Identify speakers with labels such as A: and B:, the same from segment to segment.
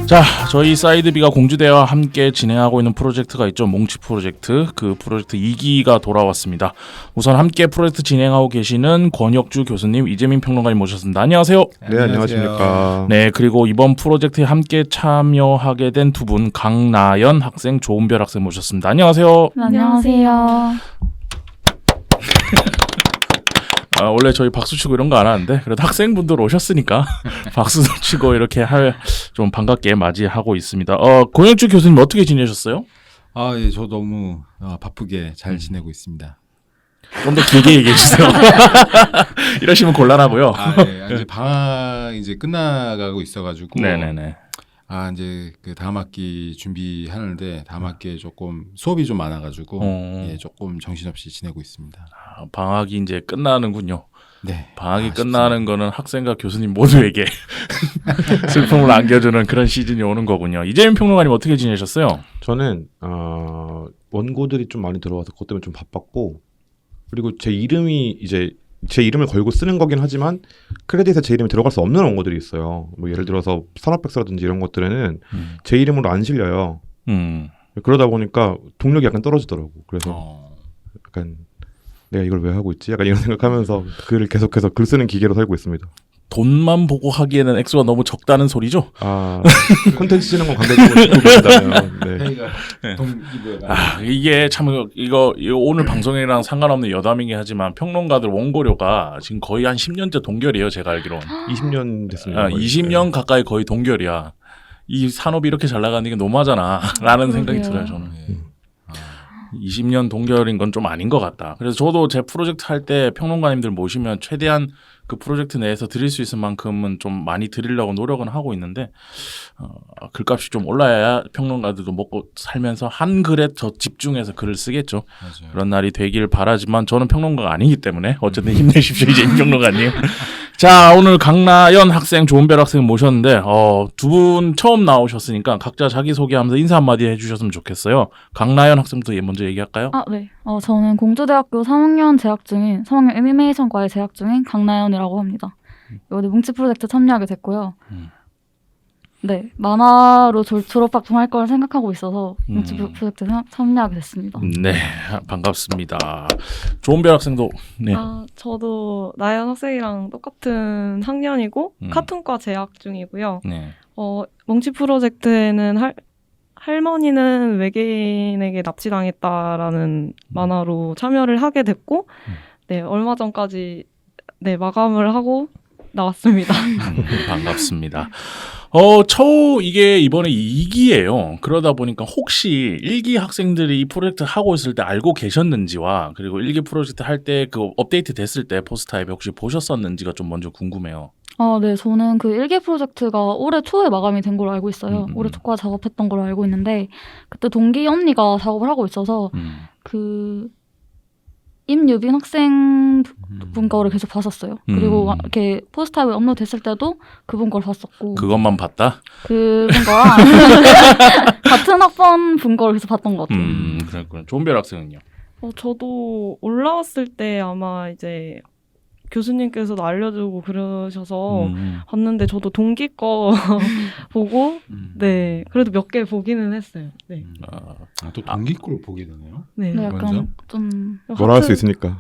A: 자, 저희 사이드비가 공주대와 함께 진행하고 있는 프로젝트가 있죠. 몽치 프로젝트. 그 프로젝트 2기가 돌아왔습니다. 우선 함께 프로젝트 진행하고 계시는 권혁주 교수님, 이재민 평론가님 모셨습니다. 안녕하세요.
B: 네, 안녕하십니까.
A: 네, 그리고 이번 프로젝트에 함께 참여하게 된 두 분, 강나연 학생, 조은별 학생 모셨습니다. 안녕하세요.
C: 안녕하세요.
A: 원래 저희 박수 치고 이런 거 안 하는데 그래도 학생분들 오셨으니까 박수도 치고 이렇게 좀 반갑게 맞이하고 있습니다. 권혁주 교수님 어떻게 지내셨어요?
D: 예, 저 너무 바쁘게 잘 지내고 있습니다.
A: 좀 더 길게 얘기해 주세요. 이러시면 곤란하고요.
D: 예, 이제 방학 이제 끝나가고 있어가지고.
A: 네네네.
D: 이제 그 다음 학기 준비하는데 다음 학기에 조금 수업이 좀 많아가지고 예, 조금 정신없이 지내고 있습니다.
A: 방학이 이제 끝나는군요.
D: 네.
A: 방학이 끝나는 거는 학생과 교수님 모두에게 슬픔을 안겨주는 그런 시즌이 오는 거군요. 이재민 평론가님 어떻게 지내셨어요?
B: 저는 원고들이 좀 많이 들어와서 그것 때문에 좀 바빴고, 그리고 제 이름을 걸고 쓰는 거긴 하지만 크레딧에 제 이름이 들어갈 수 없는 원고들이 있어요. 뭐 예를 들어서 산업백서라든지 이런 것들에는 제 이름으로 안 실려요. 그러다 보니까 동력이 약간 떨어지더라고. 그래서 약간 내가 이걸 왜 하고 있지? 약간 이런 생각하면서 글을 계속해서 글 쓰는 기계로 살고 있습니다. 돈만
A: 보고 하기에는 액수가 너무 적다는 소리죠?
B: 콘텐츠 쓰는 건 관대적으로 듣고 계시다면. 네.
A: 이게 참 이거 오늘 방송이랑 상관없는 여담이긴 하지만 평론가들 원고료가 지금 거의 한 10년째 동결이에요. 제가 알기로는.
B: 20년 됐습니다.
A: 20년 가까이 거의 동결이야. 이 산업이 이렇게 잘 나가는 게 너무하잖아 라는 생각이 들어요. 저는. 20년 동결인 건 좀 아닌 것 같다. 그래서 저도 제 프로젝트 할 때 평론가님들 모시면 최대한 그 프로젝트 내에서 드릴 수 있을 만큼은 좀 많이 드리려고 노력은 하고 있는데 글값이 좀 올라야 평론가들도 먹고 살면서 한 글에 더 집중해서 글을 쓰겠죠.
D: 맞아요.
A: 그런 날이 되길 바라지만 저는 평론가가 아니기 때문에 어쨌든 힘내십시오. 이제 평론가님. 자, 오늘 강나연 학생, 조은별 학생 모셨는데 두 분 처음 나오셨으니까 각자 자기소개하면서 인사 한마디 해주셨으면 좋겠어요. 강나연 학생부터 먼저 얘기할까요?
C: 네. 저는 공주대학교 3학년 애니메이션과에 재학 중인 강나연이라고 합니다. 이번에 뭉치 프로젝트 참여하게 됐고요. 네, 만화로 졸업학종 할 걸 생각하고 있어서 뭉치 프로젝트 참여하게 됐습니다.
A: 네, 반갑습니다. 조은별 학생도. 네.
E: 저도 나연 학생이랑 똑같은 학년이고 카툰과 재학 중이고요.
A: 네.
E: 뭉치 프로젝트에는 할머니는 외계인에게 납치당했다라는 만화로 참여를 하게 됐고, 네, 얼마 전까지 마감을 하고 나왔습니다.
A: 반갑습니다. 이게 이번에 2기예요. 그러다 보니까 혹시 1기 학생들이 이 프로젝트 하고 있을 때 알고 계셨는지와 그리고 1기 프로젝트 할 때 그 업데이트 됐을 때 포스타입에 혹시 보셨었는지가 좀 먼저 궁금해요.
C: 네, 저는 그 1기 프로젝트가 올해 초에 마감이 된 걸로 알고 있어요. 올해 초까지 작업했던 걸로 알고 있는데 그때 동기 언니가 작업을 하고 있어서 그 임유빈 학생 분 거를 계속 봤었어요. 그리고 이렇게 포스트타입에 업로드 됐을 때도 그분 걸 봤었고.
A: 그것만 봤다?
C: 그분 거랑 같은 학번 분 거를 계속 봤던 것 같아요.
A: 그렇군요. 조은별 학생은요?
E: 저도 올라왔을 때 아마 이제 교수님께서도 알려주고 그러셔서 봤는데 저도 동기 거 보고 네 그래도 몇 개 보기는 했어요. 네.
D: 또 동기 걸 보게 되네요.
E: 네.
C: 네, 약간 좀
B: 뭐라 할 수 있으니까.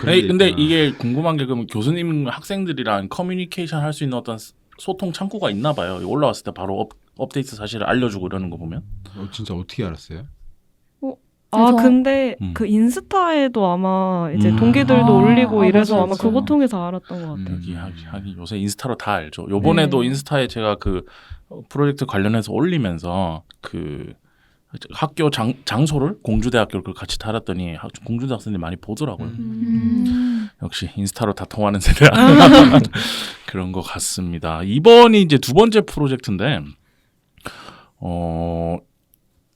A: 근데 이게 궁금한 게 그럼 교수님 학생들이랑 커뮤니케이션 할 수 있는 어떤 소통 창구가 있나 봐요. 올라왔을 때 바로 업데이트 사실을 알려주고 이러는 거 보면.
D: 진짜 어떻게 알았어요?
E: 근데 그 인스타에도 아마 이제 동기들도 올리고 이래서
C: 맞아요,
E: 아마
C: 맞아요.
E: 그거 통해서 알았던 것 같아요.
A: 하긴 요새 인스타로 다 알죠. 요번에도 인스타에 제가 그 프로젝트 관련해서 올리면서 그 학교 장소를 공주대학교를 같이 달았더니 공주대 학생들이 많이 보더라고요. 역시 인스타로 다 통하는 세대라 그런 것 같습니다. 이번이 이제 두 번째 프로젝트인데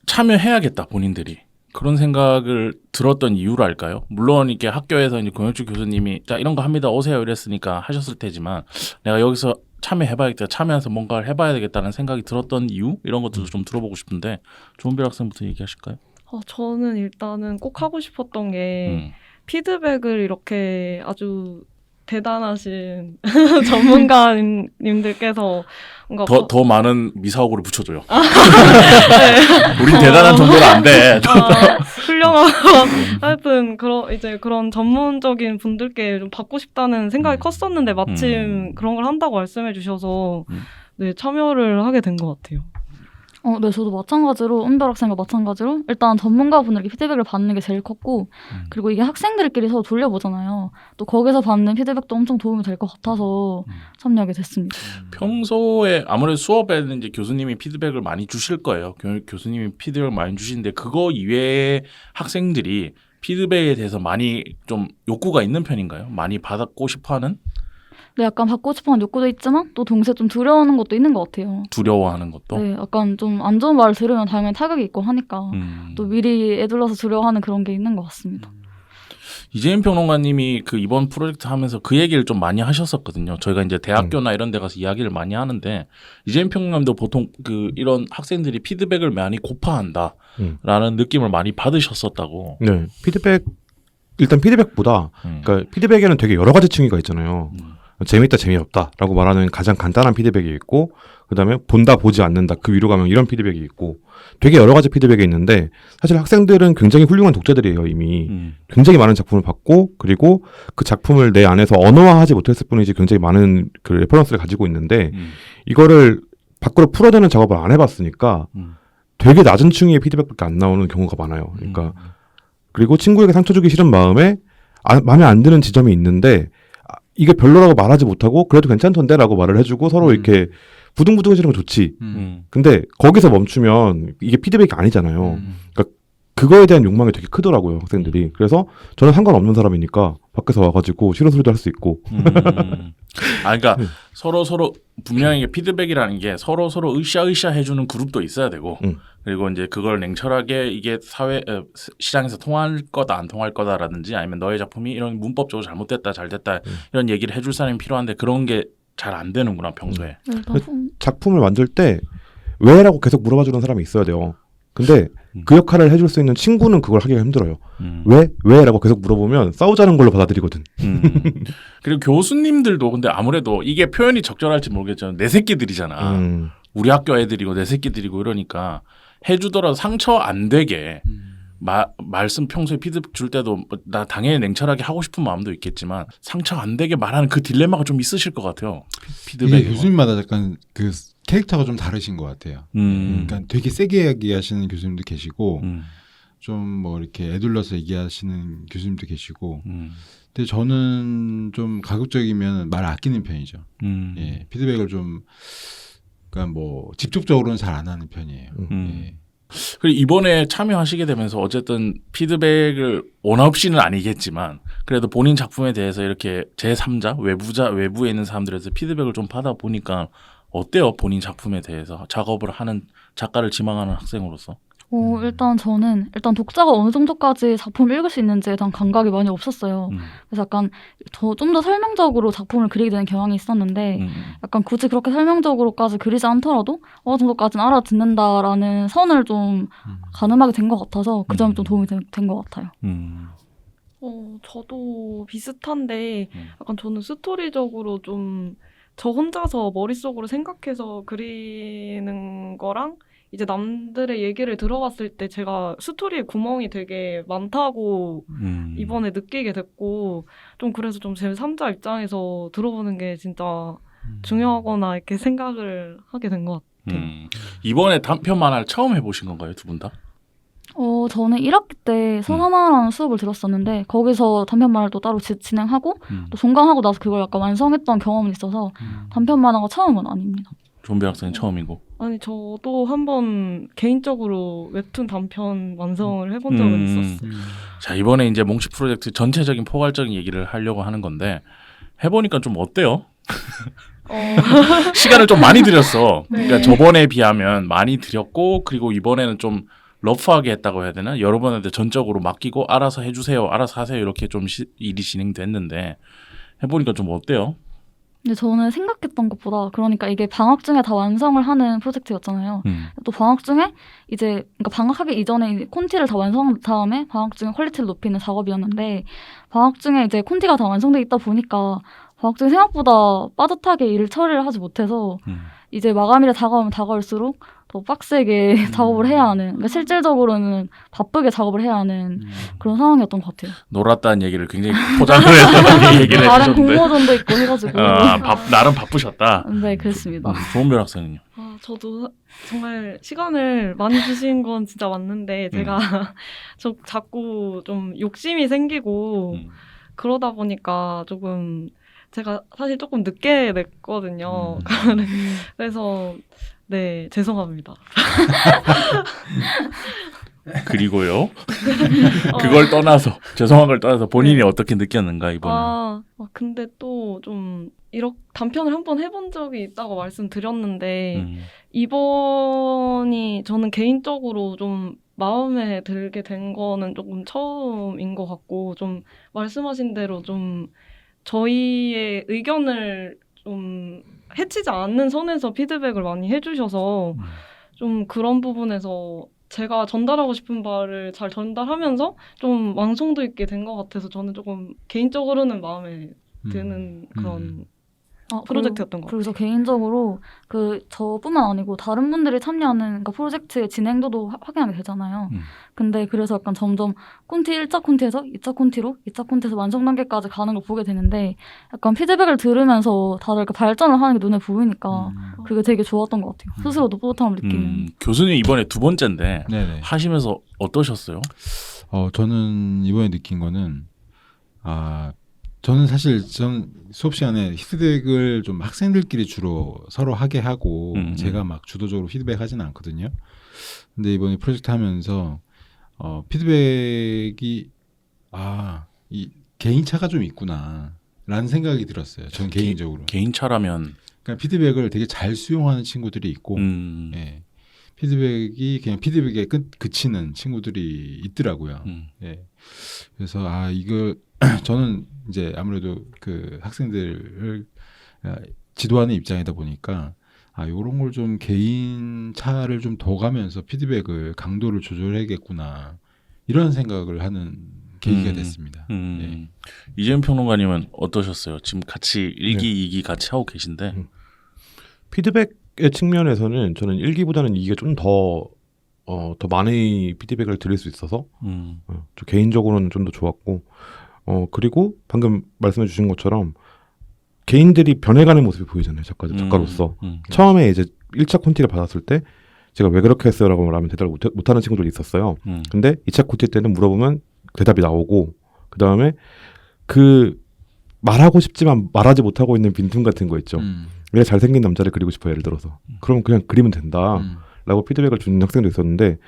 A: 참여해야겠다 본인들이. 그런 생각을 들었던 이유랄까요? 물론 이렇게 학교에서 이제 권혁주 교수님이 자 이런 거 합니다 오세요 이랬으니까 하셨을 테지만 내가 여기서 참여해봐야겠다, 참여해서 뭔가를 해봐야 되겠다는 생각이 들었던 이유 이런 것들도 좀 들어보고 싶은데 조은별 학생부터 얘기하실까요?
E: 저는 일단은 꼭 하고 싶었던 게 피드백을 이렇게 아주 대단하신 전문가님들께서 뭔가
A: 더 많은 미사오구를 붙여줘요.
E: 네.
A: 우린 대단한 정도는 안 돼.
E: 훌륭하고 하여튼 그런 전문적인 분들께 좀 받고 싶다는 생각이 컸었는데 마침 그런 걸 한다고 말씀해 주셔서 네, 참여를 하게 된 것 같아요.
C: 네, 저도 마찬가지로 은별 학생과 마찬가지로 일단 전문가분에게 피드백을 받는 게 제일 컸고 그리고 이게 학생들끼리 서로 돌려보잖아요. 또 거기서 받는 피드백도 엄청 도움이 될 것 같아서 참여하게 됐습니다.
A: 평소에 아무래도 수업에는 이제 교수님이 피드백을 많이 주실 거예요. 교수님이 피드백을 많이 주시는데 그거 이외에 학생들이 피드백에 대해서 많이 좀 욕구가 있는 편인가요? 많이 받고 싶어하는?
C: 네, 약간 받고 싶어하는 욕구도 있지만 또 동시에 좀 두려워하는 것도 있는 것 같아요.
A: 두려워하는 것도?
C: 네, 약간 좀 안 좋은 말을 들으면 당연히 타격이 있고 하니까 또 미리 애둘러서 두려워하는 그런 게 있는 것 같습니다.
A: 이재인 평론가님이 그 이번 프로젝트 하면서 그 얘기를 좀 많이 하셨었거든요. 저희가 이제 대학교나 이런 데 가서 이야기를 많이 하는데 이재인 평론가님도 보통 그 이런 학생들이 피드백을 많이 고파한다라는 느낌을 많이 받으셨었다고.
B: 네, 일단 피드백보다 그러니까 피드백에는 되게 여러 가지 층위가 있잖아요. 재밌다, 재미없다라고 말하는 가장 간단한 피드백이 있고 그다음에 본다, 보지 않는다, 그 위로 가면 이런 피드백이 있고 되게 여러 가지 피드백이 있는데 사실 학생들은 굉장히 훌륭한 독자들이에요. 이미 굉장히 많은 작품을 봤고 그리고 그 작품을 내 안에서 언어화하지 못했을 뿐이지 굉장히 많은 그 레퍼런스를 가지고 있는데 이거를 밖으로 풀어내는 작업을 안 해봤으니까 되게 낮은 층위의 피드백밖에 안 나오는 경우가 많아요. 그러니까 그리고 친구에게 상처 주기 싫은 마음에 마음에 안 드는 지점이 있는데 이게 별로라고 말하지 못하고 그래도 괜찮던데 라고 말을 해주고 서로 이렇게 부둥부둥해지는 건 좋지. 근데 거기서 멈추면 이게 피드백이 아니잖아요. 그러니까 그거에 대한 욕망이 되게 크더라고요, 학생들이. 그래서 저는 상관없는 사람이니까 밖에서 와가지고 싫은 소리도 할 수 있고.
A: 그러니까 서로 분명히 피드백이라는 게 서로 으쌰으쌰 해주는 그룹도 있어야 되고 그리고 이제 그걸 냉철하게 이게 시장에서 통할 거다 안 통할 거다라든지 아니면 너의 작품이 이런 문법적으로 잘못됐다 잘됐다 이런 얘기를 해줄 사람이 필요한데 그런 게 잘 안 되는구나 평소에.
B: 작품을 만들 때 왜라고 계속 물어봐주는 사람이 있어야 돼요. 근데 그 역할을 해줄 수 있는 친구는 그걸 하기가 힘들어요. 왜라고 계속 물어보면 싸우자는 걸로 받아들이거든.
A: 그리고 교수님들도 근데 아무래도 이게 표현이 적절할지 모르겠지만 내 새끼들이잖아. 우리 학교 애들이고 내 새끼들이고 이러니까 해주더라도 상처 안 되게 말씀 평소에 피드백 줄 때도 나 당연히 냉철하게 하고 싶은 마음도 있겠지만 상처 안 되게 말하는 그 딜레마가 좀 있으실 것 같아요. 피드백
D: 교수님마다 약간 그 캐릭터가 좀 다르신 것 같아요. 그러니까 되게 세게 얘기하시는 교수님도 계시고 좀 뭐 이렇게 애둘러서 얘기하시는 교수님도 계시고 근데 저는 좀 가급적이면 말 아끼는 편이죠. 예, 피드백을 좀 그러니까 뭐 직접적으로는 잘 안 하는 편이에요. 예.
A: 그리고 이번에 참여하시게 되면서 어쨌든 피드백을 원없이는 아니겠지만 그래도 본인 작품에 대해서 이렇게 제3자 외부에 있는 사람들에서 피드백을 좀 받아보니까 어때요? 본인 작품에 대해서 작업을 하는 작가를 지망하는 학생으로서.
C: 일단 저는 독자가 어느 정도까지 작품을 읽을 수 있는지에 대한 감각이 많이 없었어요. 그래서 약간 좀 더 설명적으로 작품을 그리게 되는 경향이 있었는데 약간 굳이 그렇게 설명적으로까지 그리지 않더라도 어느 정도까지는 알아듣는다라는 선을 좀 가늠하게 된 것 같아서 그 점이 좀 도움이 된 것 같아요.
E: 저도 비슷한데 약간 저는 스토리적으로 좀 저 혼자서 머릿속으로 생각해서 그리는 거랑 이제 남들의 얘기를 들어봤을 때 제가 스토리에 구멍이 되게 많다고 이번에 느끼게 됐고 좀 그래서 좀 제3자 입장에서 들어보는 게 진짜 중요하거나 이렇게 생각을 하게 된 것 같아요.
A: 이번에 단편 만화를 처음 해보신 건가요, 두 분 다?
C: 저는 1학기 때 서사마라는 수업을 들었었는데 거기서 단편 만화를 또 따로 진행하고 또 종강하고 나서 그걸 약간 완성했던 경험은 있어서 단편 만화가 처음은 아닙니다.
A: 존비 학생은 처음이고.
E: 아니 저도 한번 개인적으로 웹툰 단편 완성을 해본 적은 있었어요.
A: 자 이번에 이제 몽치 프로젝트 전체적인 포괄적인 얘기를 하려고 하는 건데 해보니까 좀 어때요? 시간을 좀 많이 들였어.
E: 네.
A: 그러니까 저번에 비하면 많이 들였고 그리고 이번에는 좀 러프하게 했다고 해야 되나? 여러분한테 전적으로 맡기고 알아서 해주세요, 알아서 하세요 이렇게 좀 일이 진행됐는데 해보니까 좀 어때요?
C: 근데 저는 생각했던 것보다 그러니까 이게 방학 중에 다 완성을 하는 프로젝트였잖아요. 또 방학 중에 이제 그러니까 방학하기 이전에 콘티를 다 완성한 다음에 방학 중에 퀄리티를 높이는 작업이었는데 방학 중에 이제 콘티가 다 완성돼 있다 보니까 방학중에 생각보다 빠듯하게 일 처리를 하지 못해서 이제 마감일에 다가오면 다가올수록 더 빡세게 작업을 해야 하는, 그러니까 실질적으로는 바쁘게 작업을 해야 하는 그런 상황이었던 것 같아요.
A: 놀았다는 얘기를 굉장히 포장을 해서 얘기를
C: 나름
A: 해주셨는데.
C: 공모전도 있고 해가지고.
A: 나름 바쁘셨다.
C: 네, 그랬습니다.
A: 조은별 학생은요?
E: 저도 정말 시간을 많이 주신 건 진짜 맞는데 제가 저 자꾸 좀 욕심이 생기고 그러다 보니까 조금 제가 사실 조금 늦게 냈거든요. 그래서 네, 죄송합니다.
A: 그리고요. 그걸 떠나서 죄송한 걸 떠나서 본인이
E: 네.
A: 어떻게 느꼈는가 이번에.
E: 근데 또 좀 이렇게 단편을 한번 해본 적이 있다고 말씀드렸는데 이번이 저는 개인적으로 좀 마음에 들게 된 거는 조금 처음인 것 같고, 좀 말씀하신 대로 좀 저희의 의견을 좀 해치지 않는 선에서 피드백을 많이 해주셔서 좀 그런 부분에서 제가 전달하고 싶은 바를 잘 전달하면서 좀 완성도 있게 된 것 같아서 저는 조금 개인적으로는 마음에 드는 그런 프로젝트였던 것 같아요.
C: 그리고 저 개인적으로 저뿐만 아니고 다른 분들이 참여하는, 그러니까 프로젝트의 진행도도 확인하게 되잖아요. 근데 그래서 약간 점점 콘티 1차 콘티에서 2차 콘티로 2차 콘티에서 완성 단계까지 가는 걸 보게 되는데, 약간 피드백을 들으면서 다들 그 발전을 하는 게 눈에 보이니까 그게 되게 좋았던 것 같아요. 스스로도 뿌듯함을 느끼는.
A: 교수님 이번에 2번째인데
D: 네네.
A: 하시면서 어떠셨어요?
D: 저는 이번에 느낀 거는 저는 사실 수업 시간에 피드백을 좀 학생들끼리 주로 서로 하게 하고 제가 막 주도적으로 피드백하지는 않거든요. 근데 이번에 프로젝트 하면서 피드백이 이 개인차가 좀 있구나라는 생각이 들었어요. 전 개인적으로.
A: 개인차라면
D: 그러니까 피드백을 되게 잘 수용하는 친구들이 있고, 예. 피드백이 그냥 피드백에 그치는 친구들이 있더라고요. 예. 그래서 이거 저는 이제 아무래도 그 학생들을 지도하는 입장이다 보니까 이런 걸 좀 개인 차를 좀 더 가면서 피드백을 강도를 조절해야겠구나 이런 생각을 하는 계기가 됐습니다. 예.
A: 이재훈 평론가님은 어떠셨어요? 지금 같이 1기, 2기 같이 하고 계신데
B: 피드백의 측면에서는 저는 1기보다는 2기가 좀 더 많은 피드백을 드릴 수 있어서 저 개인적으로는 좀 더 좋았고, 그리고 방금 말씀해 주신 것처럼 개인들이 변해가는 모습이 보이잖아요. 작가로서. 처음에 이제 1차 콘티를 받았을 때 제가 왜 그렇게 했어요? 라고 말하면 대답을 못하는 친구들이 있었어요. 근데 2차 콘티 때는 물어보면 대답이 나오고, 그 다음에 말하고 싶지만 말하지 못하고 있는 빈틈 같은 거 있죠. 내가 잘생긴 남자를 그리고 싶어, 예를 들어서. 그럼 그냥 그리면 된다. 라고 피드백을 주는 학생도 있었는데,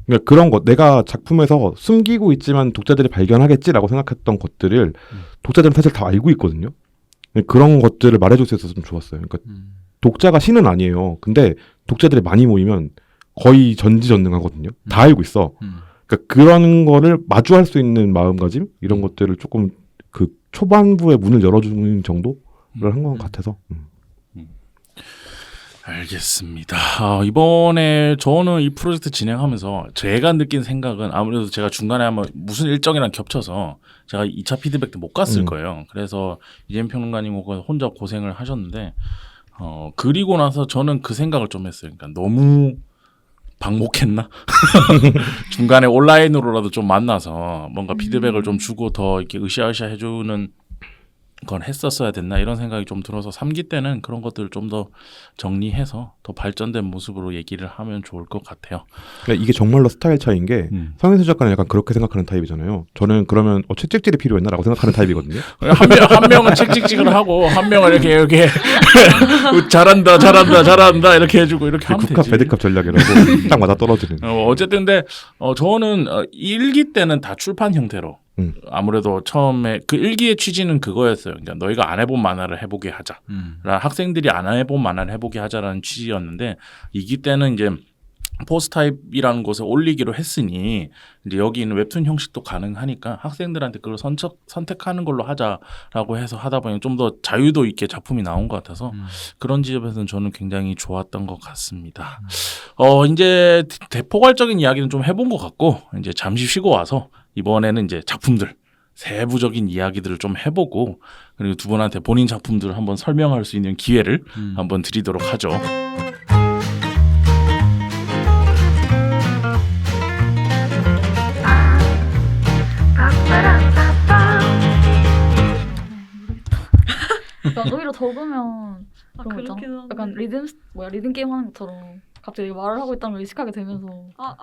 B: 그러니까 그런 것, 내가 작품에서 숨기고 있지만 독자들이 발견하겠지라고 생각했던 것들을 독자들은 사실 다 알고 있거든요. 그런 것들을 말해줄 수 있어서 좀 좋았어요. 그러니까 독자가 신은 아니에요. 근데 독자들이 많이 모이면 거의 전지전능하거든요. 다 알고 있어. 그러니까 그런 거를 마주할 수 있는 마음가짐, 이런 것들을 조금 그 초반부에 문을 열어주는 정도를 한 것 같아서.
A: 알겠습니다. 이번에 저는 이 프로젝트 진행하면서 제가 느낀 생각은, 아무래도 제가 중간에 한번 무슨 일정이랑 겹쳐서 제가 2차 피드백 때 못 갔을 거예요. 그래서 이재민 평론가님 혼자 고생을 하셨는데, 그리고 나서 저는 그 생각을 좀 했어요. 그러니까 너무 방목했나? 중간에 온라인으로라도 좀 만나서 뭔가 피드백을 좀 주고 더 이렇게 으쌰으쌰 해주는 건 했었어야 됐나, 이런 생각이 좀 들어서 3기 때는 그런 것들을 좀 더 정리해서 더 발전된 모습으로 얘기를 하면 좋을 것 같아요.
B: 그러니까 이게 정말로 스타일 차이인 게 성인수 작가는 약간 그렇게 생각하는 타입이잖아요. 저는 그러면 채찍질이 필요했나라고 생각하는 타입이거든요.
A: 한 명은 책찍찍을 하고 한 명은 이렇게 잘한다 이렇게 해주고 이렇게 하면
B: 국값
A: 되지.
B: 배드값 전략이라고 딱 맞아 떨어지는.
A: 어쨌든 근데 저는 1기 때는 다 출판 형태로, 아무래도 처음에 그 1기의 취지는 그거였어요. 그러니까 너희가 안 해본 만화를 해보게 하자. 학생들이 안 해본 만화를 해보게 하자라는 취지였는데, 2기 때는 이제 포스타입이라는 곳에 올리기로 했으니 이제 여기 있는 웹툰 형식도 가능하니까 학생들한테 그걸 선택하는 걸로 하자라고 해서 하다 보니 좀 더 자유도 있게 작품이 나온 것 같아서 그런 지점에서는 저는 굉장히 좋았던 것 같습니다. 이제 대포괄적인 이야기는 좀 해본 것 같고, 이제 잠시 쉬고 와서 이번에는 이제 작품들 세부적인 이야기들을 좀 해보고 그리고 두 분한테 본인 작품들을 한번 설명할 수 있는 기회를 한번 드리도록 하죠.
C: 그러니까 오히려 적으면 그런 거 있잖아.
E: 그렇긴 한데.
C: 약간 리듬 게임 하는 것처럼 갑자기 말을 하고 있다는 걸 의식하게 되면서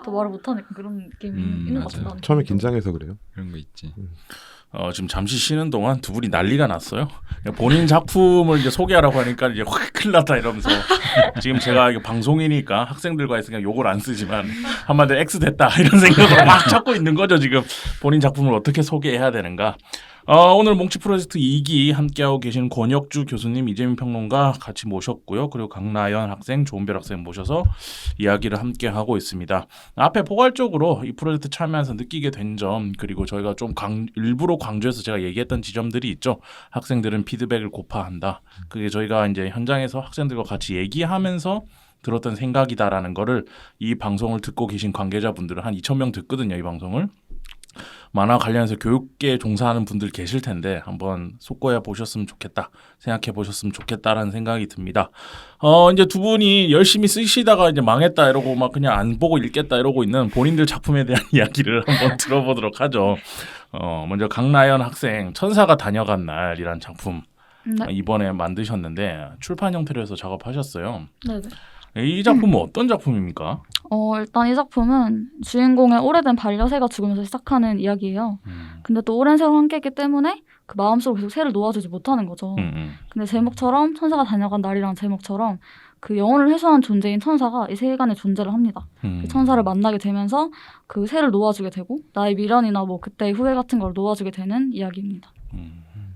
C: 더 말을 못하니까 그런 느낌이 있는 것
D: 맞아요.
C: 같다.
B: 처음에 긴장해서 그래요.
D: 그런 거 있지.
A: 지금 잠시 쉬는 동안 두 분이 난리가 났어요. 본인 작품을 이제 소개하라고 하니까 이제 확 큰일 났다 이러면서 지금 제가 이게 방송이니까 학생들과 있으니까 욕을 안 쓰지만 한마디로 X 됐다 이런 생각을 막 찾고 있는 거죠. 지금 본인 작품을 어떻게 소개해야 되는가. 오늘 몽치 프로젝트 2기 함께하고 계신 권혁주 교수님, 이재민 평론가 같이 모셨고요. 그리고 강나연 학생, 조은별 학생 모셔서 이야기를 함께하고 있습니다. 앞에 포괄적으로 이 프로젝트 참여해서 느끼게 된 점 그리고 저희가 좀 일부러 강조해서 제가 얘기했던 지점들이 있죠. 학생들은 피드백을 고파한다. 그게 저희가 이제 현장에서 학생들과 같이 얘기하면서 들었던 생각이다라는 거를 이 방송을 듣고 계신 관계자분들은 한 2,000명 듣거든요. 이 방송을. 만화 관련해서 교육계에 종사하는 분들 계실 텐데 한번 속고해 보셨으면 좋겠다, 생각해 보셨으면 좋겠다라는 생각이 듭니다. 이제 두 분이 열심히 쓰시다가 이제 망했다 이러고 막 그냥 안 보고 읽겠다 이러고 있는 본인들 작품에 대한 이야기를 한번 들어보도록 하죠. 먼저 강나연 학생 천사가 다녀간 날이란 작품 이번에 만드셨는데 출판 형태로 해서 작업하셨어요.
C: 네네.
A: 이 작품은 어떤 작품입니까?
C: 일단 이 작품은 주인공의 오래된 반려새가 죽으면서 시작하는 이야기예요. 근데 또 오랜 세월 함께했기 때문에 그 마음속으로 계속 새를 놓아주지 못하는 거죠. 근데 제목처럼 천사가 다녀간 날이라는 제목처럼 그 영혼을 회수한 존재인 천사가 이 세간에 존재를 합니다. 그 천사를 만나게 되면서 그 새를 놓아주게 되고 나의 미련이나 뭐 그때의 후회 같은 걸 놓아주게 되는 이야기입니다.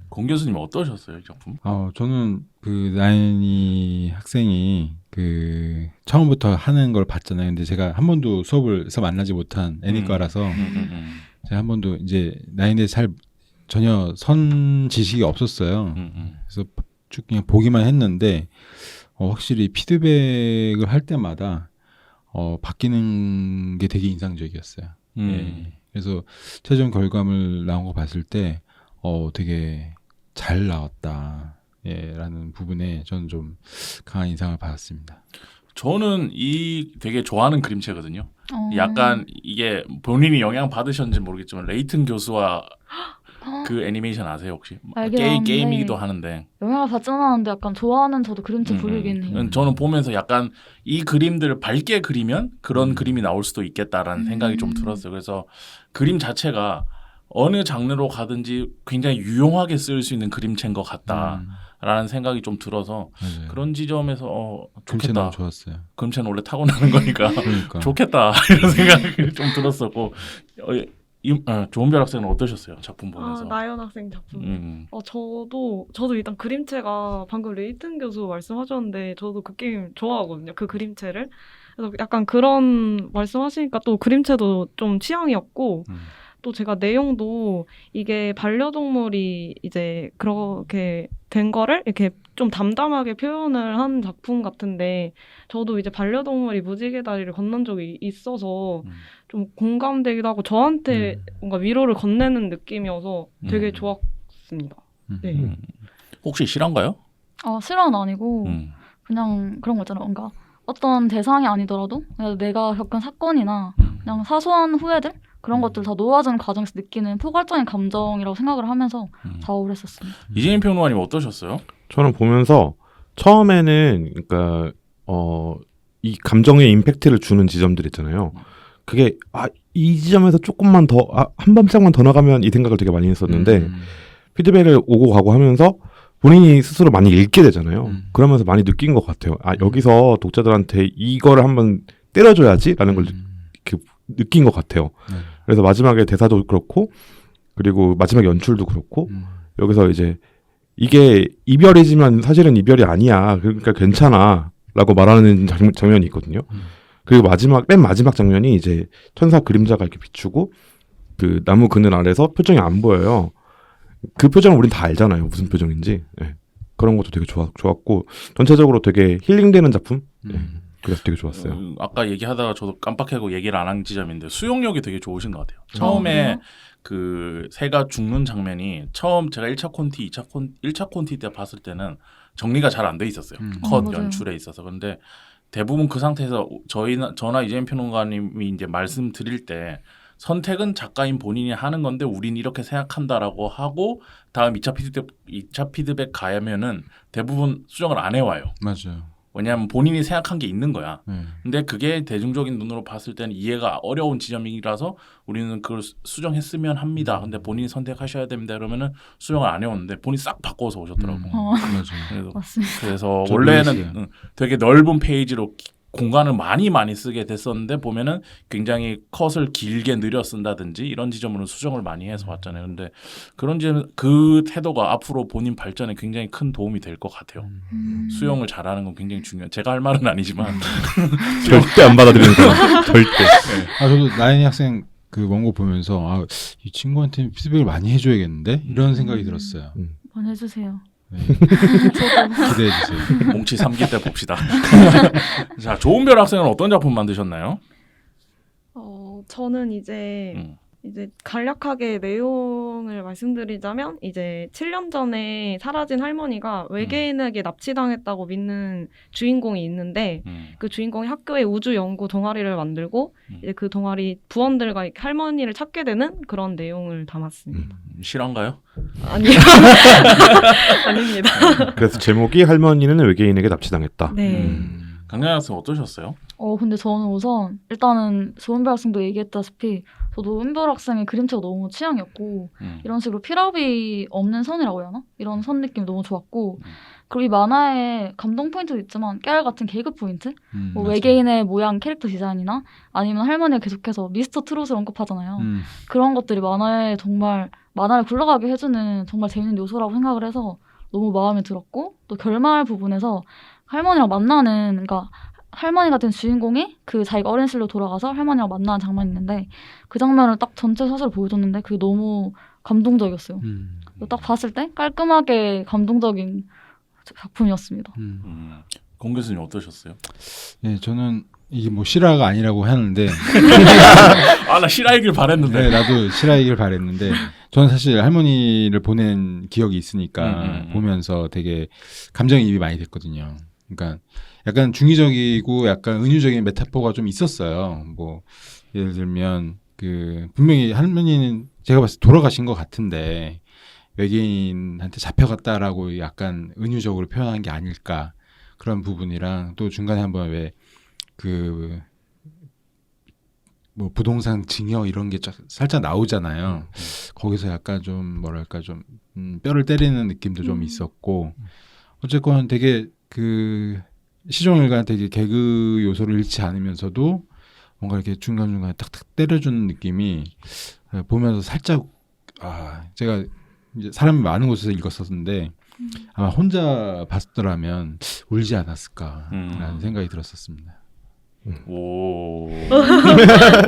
A: 공 교수님 어떠셨어요, 이 작품?
D: 저는 그 나연이 학생이 그 처음부터 하는 걸 봤잖아요. 근데 제가 한 번도 수업을서 만나지 못한 애니과라서 제가 한 번도 이제 나연에 대해서 잘 전혀 선 지식이 없었어요. 그래서 쭉 그냥 보기만 했는데 확실히 피드백을 할 때마다 바뀌는 게 되게 인상적이었어요. 예. 그래서 최종 결과물 나온 거 봤을 때 되게 잘 나왔다. 예, 라는 부분에 저는 좀 강한 인상을 받았습니다.
A: 저는 이 되게 좋아하는 그림체거든요. 약간 이게 본인이 영향 받으셨는지 모르겠지만 레이튼 교수와 그 애니메이션 아세요 혹시? 게임이기도 하는데
C: 영향을 받지는 않았는데 약간 좋아하는 저도 그림체 부르긴 해요.
A: 저는 보면서 약간 이 그림들을 밝게 그리면 그런 그림이 나올 수도 있겠다라는 생각이 좀 들었어요. 그래서 그림 자체가 어느 장르로 가든지 굉장히 유용하게 쓸 수 있는 그림체인 것 같다라는 생각이 좀 들어서
D: 맞아요.
A: 그런 지점에서
D: 그림체
A: 좋겠다.
D: 너무 좋았어요.
A: 그림체는 원래 타고나는 거니까
D: 그러니까.
A: 좋겠다 이런 생각이 좀 들었었고 조은별 학생은 어떠셨어요? 작품 보면서?
E: 나연 학생 작품. 저도 일단 그림체가 방금 레이튼 교수 말씀하셨는데 저도 그 게임 좋아하거든요. 그 그림체를. 그래서 약간 그런 말씀하시니까 또 그림체도 좀 취향이었고 또 제가 내용도 이게 반려동물이 이제 그렇게 된 거를 이렇게 좀 담담하게 표현을 한 작품 같은데 저도 이제 반려동물이 무지개 다리를 건넌 적이 있어서 좀 공감되기도 하고 저한테 뭔가 위로를 건네는 느낌이어서 되게 좋았습니다. 네.
A: 혹시 실화인가요?
C: 실화는 아니고 그냥 그런 거 있잖아요. 뭔가 어떤 대상이 아니더라도 그냥 내가 겪은 사건이나 그냥 사소한 후회들 그런 것들 다 놓아주는 과정에서 느끼는 포괄적인 감정이라고 생각을 하면서 작업을 했었습니다.
A: 이재민 평론가님 어떠셨어요?
B: 저는 보면서 처음에는 그러니까 이 감정의 임팩트를 주는 지점들 있잖아요. 그게 이 지점에서 조금만 더 한 발짝만 더 나가면 이 생각을 되게 많이 했었는데 피드백을 오고 가고 하면서 본인이 스스로 많이 읽게 되잖아요. 그러면서 많이 느낀 것 같아요. 여기서 독자들한테 이거를 한번 때려줘야지라는 걸 이렇게 느낀 것 같아요. 그래서 마지막에 대사도 그렇고 그리고 마지막 연출도 그렇고 여기서 이제 이게 이별이지만 사실은 이별이 아니야. 그러니까 괜찮아 라고 말하는 장면이 있거든요. 그리고 맨 마지막 장면이 이제 천사 그림자가 이렇게 비추고 그 나무 그늘 아래서 표정이 안 보여요. 그 표정을 우린 다 알잖아요. 무슨 표정인지. 네. 그런 것도 되게 좋았고 전체적으로 되게 힐링되는 작품. 네. 그래서 되게 좋았어요.
A: 아까 얘기하다가 저도 깜빡하고 얘기를 안 한 지점인데 수용력이 되게 좋으신 것 같아요.
C: 그래요?
A: 처음에 그 새가 죽는 장면이 처음 제가 1차 콘티, 1차 콘티 때 봤을 때는 정리가 잘 안 돼 있었어요. 컷
C: 맞아요.
A: 연출에 있어서. 그런데 대부분 그 상태에서 저나 이재민 평론가님이 이제 말씀드릴 때 선택은 작가인 본인이 하는 건데 우린 이렇게 생각한다라고 하고 다음 2차 피드백 가면은 대부분 수정을 안 해와요.
D: 맞아요.
A: 왜냐하면 본인이 생각한 게 있는 거야.
D: 네.
A: 근데 그게 대중적인 눈으로 봤을 때는 이해가 어려운 지점이라서 우리는 그걸 수정했으면 합니다. 근데 본인이 선택하셔야 됩니다. 그러면은 수정을 안 해오는데 본인이 싹 바꿔서 오셨더라고.
D: 맞아요.
C: 맞습니다.
A: 그래서
D: 저도
A: 원래는
D: 그랬어요.
A: 되게 넓은 페이지로 공간을 많이 쓰게 됐었는데 보면은 굉장히 컷을 길게 늘려 쓴다든지 이런 지점으로 수정을 많이 해서 왔잖아요. 근데 그런 점 그 태도가 앞으로 본인 발전에 굉장히 큰 도움이 될 것 같아요. 수용을 잘하는 건 굉장히 중요해요. 제가 할 말은 아니지만
B: 절대 안 받아들이는 사람. 절대.
D: 저도 나연이 학생 그 원고 보면서 이 친구한테 피드백을 많이 해줘야겠는데 이런 생각이 들었어요.
C: 많이 해주세요.
D: 네. 기대해 주세요.
A: 몽치 3기 때 봅시다. 자, 조은별 학생은 어떤 작품 만드셨나요?
E: 저는 이제 간략하게 내용을 말씀드리자면 이제 7년 전에 사라진 할머니가 외계인에게 납치당했다고 믿는 주인공이 있는데 그 주인공이 학교에 우주 연구 동아리를 만들고 이제 그 동아리 부원들과 할머니를 찾게 되는 그런 내용을 담았습니다.
A: 실화인가요?
E: 아니요. 아닙니다.
B: 그래서 제목이 할머니는 외계인에게 납치당했다.
E: 네.
A: 강량 학생 어떠셨어요?
C: 근데 저는 우선 일단은 조은별 학생도 얘기했다시피 저도 은별 학생의 그림체가 너무 취향이었고 이런 식으로 필압이 없는 선이라고 해야 하나? 이런 선 느낌이 너무 좋았고 그리고 이 만화에 감동 포인트도 있지만 깨알 같은 개그 포인트? 뭐
D: 맞아요.
C: 외계인의 모양 캐릭터 디자인이나 아니면 할머니가 계속해서 미스터 트롯을 언급하잖아요. 그런 것들이 만화에 정말 만화를 굴러가게 해주는 정말 재밌는 요소라고 생각을 해서 너무 마음에 들었고 또 결말 부분에서 할머니랑 만나는 그러니까 할머니가 된 주인공이 그 자기가 어린 시절로 돌아가서 할머니랑 만나는 장면이 있는데 그 장면을 딱 전체 사실을 보여줬는데 그게 너무 감동적이었어요. 딱 봤을 때 깔끔하게 감동적인 작품이었습니다.
A: 공 교수님 어떠셨어요?
D: 네, 저는 이게 뭐 실화가 아니라고 하는데
A: 나 실화이길 바랬는데.
D: 네, 나도 실화이길 바랬는데 저는 사실 할머니를 보낸 기억이 있으니까 보면서 되게 감정이입이 많이 됐거든요. 그러니까 약간 중의적이고 약간 은유적인 메타포가 좀 있었어요. 뭐 예를 들면 그 분명히 할머니는 제가 봤을 때 돌아가신 것 같은데 외계인한테 잡혀갔다라고 약간 은유적으로 표현한 게 아닐까 그런 부분이랑 또 중간에 한번 왜 그 뭐 부동산 증여 이런 게 살짝 나오잖아요. 거기서 약간 좀 뭐랄까 좀 뼈를 때리는 느낌도 좀 있었고 어쨌건 되게 그 시종일관 되게 개그 요소를 잃지 않으면서도 뭔가 이렇게 중간중간에 탁탁 때려주는 느낌이 보면서 살짝 제가 이제 사람이 많은 곳에서 읽었었는데 아마 혼자 봤더라면 울지 않았을까라는 생각이 들었었습니다.
A: 오.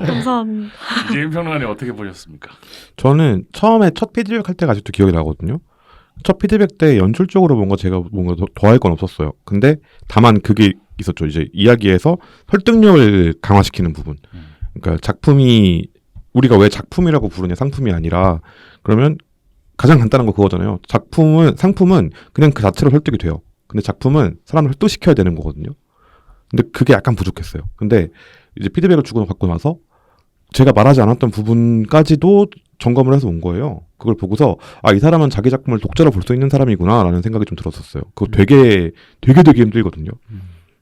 E: 감사합니다.
A: 이재민 평론가님 어떻게 보셨습니까?
B: 저는 처음에 첫 피드백 할 때가 아직도 기억이 나거든요. 첫 피드백 때 연출적으로 제가 뭔가 더할 건 없었어요. 근데 다만 그게 있었죠. 이제 이야기에서 설득력을 강화시키는 부분. 그러니까 작품이 우리가 왜 작품이라고 부르냐 상품이 아니라 그러면 가장 간단한 거 그거잖아요. 상품은 그냥 그 자체로 설득이 돼요. 근데 작품은 사람을 설득시켜야 되는 거거든요. 근데 그게 약간 부족했어요. 근데 이제 피드백을 주고 받고 나서 제가 말하지 않았던 부분까지도 점검을 해서 온 거예요. 그걸 보고서 이 사람은 자기 작품을 독자로 볼 수 있는 사람이구나라는 생각이 좀 들었었어요. 그거 되게 힘들거든요.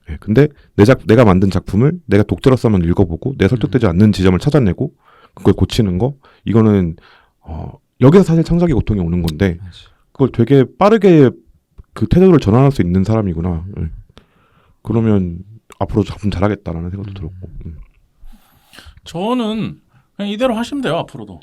B: 네, 근데 내가 만든 작품을 내가 독자로서 한번 읽어보고 내 설득되지 않는 지점을 찾아내고 그걸 고치는 거 이거는 여기서 사실 창작의 고통이 오는 건데 그걸 되게 빠르게 그 태도를 전환할 수 있는 사람이구나. 네. 그러면 앞으로 작품 잘하겠다라는 생각도 들었고.
A: 저는 그냥 이대로 하시면 돼요 앞으로도.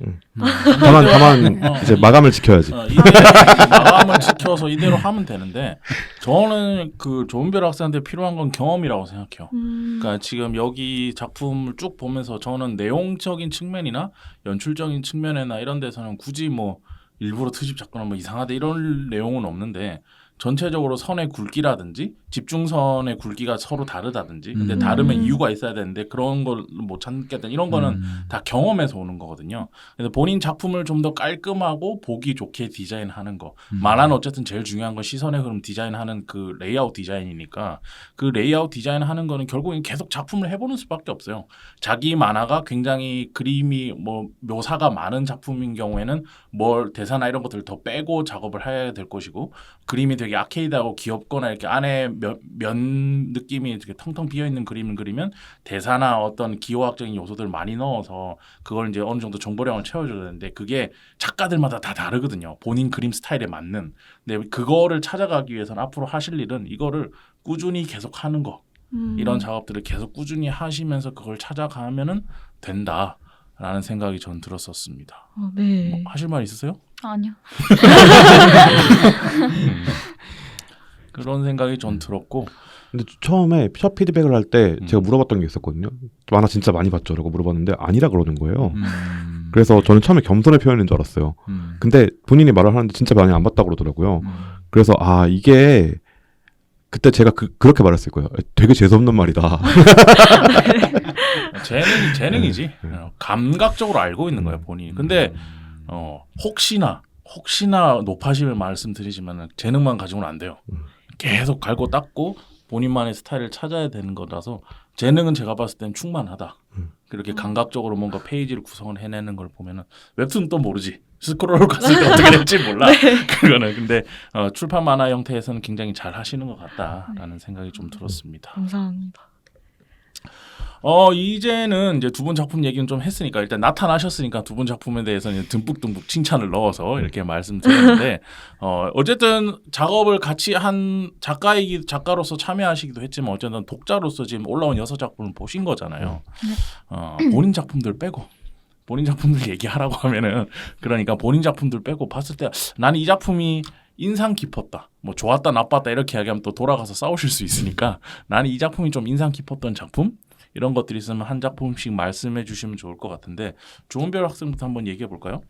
B: 다만 이제 마감을 지켜야지.
A: 이대로 마감을 지켜서 이대로 하면 되는데 저는 그 조은별 학생한테 필요한 건 경험이라고 생각해요. 그러니까 지금 여기 작품을 쭉 보면서 저는 내용적인 측면이나 연출적인 측면이나 이런 데서는 굳이 뭐 일부러 트집 잡거나 뭐 이상하다 이런 내용은 없는데 전체적으로 선의 굵기라든지 집중선의 굵기가 서로 다르다든지 근데 다르면 이유가 있어야 되는데 그런 걸 못 찾겠다 이런 거는 다 경험에서 오는 거거든요. 그래서 본인 작품을 좀 더 깔끔하고 보기 좋게 디자인하는 거. 만화는 어쨌든 제일 중요한 건 시선의 흐름 디자인하는 그 레이아웃 디자인이니까 그 레이아웃 디자인하는 거는 결국엔 계속 작품을 해보는 수밖에 없어요. 자기 만화가 굉장히 그림이 뭐 묘사가 많은 작품인 경우에는 뭘 대사나 이런 것들을 더 빼고 작업을 해야 될 것이고 그림이 되게 아케이드하고 귀엽거나 이렇게 안에 면 느낌이 되게 텅텅 비어 있는 그림을 그리면 대사나 어떤 기호학적인 요소들을 많이 넣어서 그걸 이제 어느 정도 정보량을 채워줘야 되는데 그게 작가들마다 다 다르거든요. 본인 그림 스타일에 맞는. 근데 그거를 찾아가기 위해서는 앞으로 하실 일은 이거를 꾸준히 계속 하는 거. 이런 작업들을 계속 꾸준히 하시면서 그걸 찾아가면은 된다라는 생각이 전 들었었습니다.
E: 네.
A: 뭐 하실 말 있으세요?
C: 아니요.
A: 그런 생각이 전 들었고
B: 근데 처음에 첫 피드백을 할 때 제가 물어봤던 게 있었거든요. 만화 진짜 많이 봤죠? 라고 물어봤는데 아니라 그러는 거예요. 그래서 저는 처음에 겸손의 표현인 줄 알았어요. 근데 본인이 말을 하는데 진짜 많이 안 봤다고 그러더라고요. 그래서 아 이게 그때 제가 그렇게 말했을 거예요. 되게 재수없는 말이다.
A: 재능이지. 감각적으로 알고 있는 거예요 본인이. 근데 혹시나 높아심을 말씀드리지만 재능만 가지고는 안 돼요. 계속 갈고 닦고 본인만의 스타일을 찾아야 되는 거라서 재능은 제가 봤을 땐 충만하다. 그렇게 감각적으로 뭔가 페이지를 구성을 해내는 걸 보면은 웹툰 또 모르지. 스크롤을 갔을 때 어떻게 될지 몰라. 그거는 근데 출판 만화 형태에서는 굉장히 잘 하시는 것 같다라는 생각이 좀 들었습니다.
E: 감사합니다.
A: 이제는 이제 두 분 작품 얘기는 좀 했으니까 일단 나타나셨으니까 두 분 작품에 대해서는 듬뿍듬뿍 칭찬을 넣어서 이렇게 말씀드렸는데 어쨌든 작업을 같이 한 작가로서 참여하시기도 했지만 어쨌든 독자로서 지금 올라온 6작품을 보신 거잖아요. 본인 작품들 빼고 본인 작품들 얘기하라고 하면은 그러니까 본인 작품들 빼고 봤을 때 나는 이 작품이 인상 깊었다. 뭐 좋았다 나빴다 이렇게 이야기하면 또 돌아가서 싸우실 수 있으니까 나는 이 작품이 좀 인상 깊었던 작품 이런 것들이 있으면 한 작품씩 말씀해 주시면 좋을 것 같은데 조은별 학생부터 한번 얘기해 볼까요?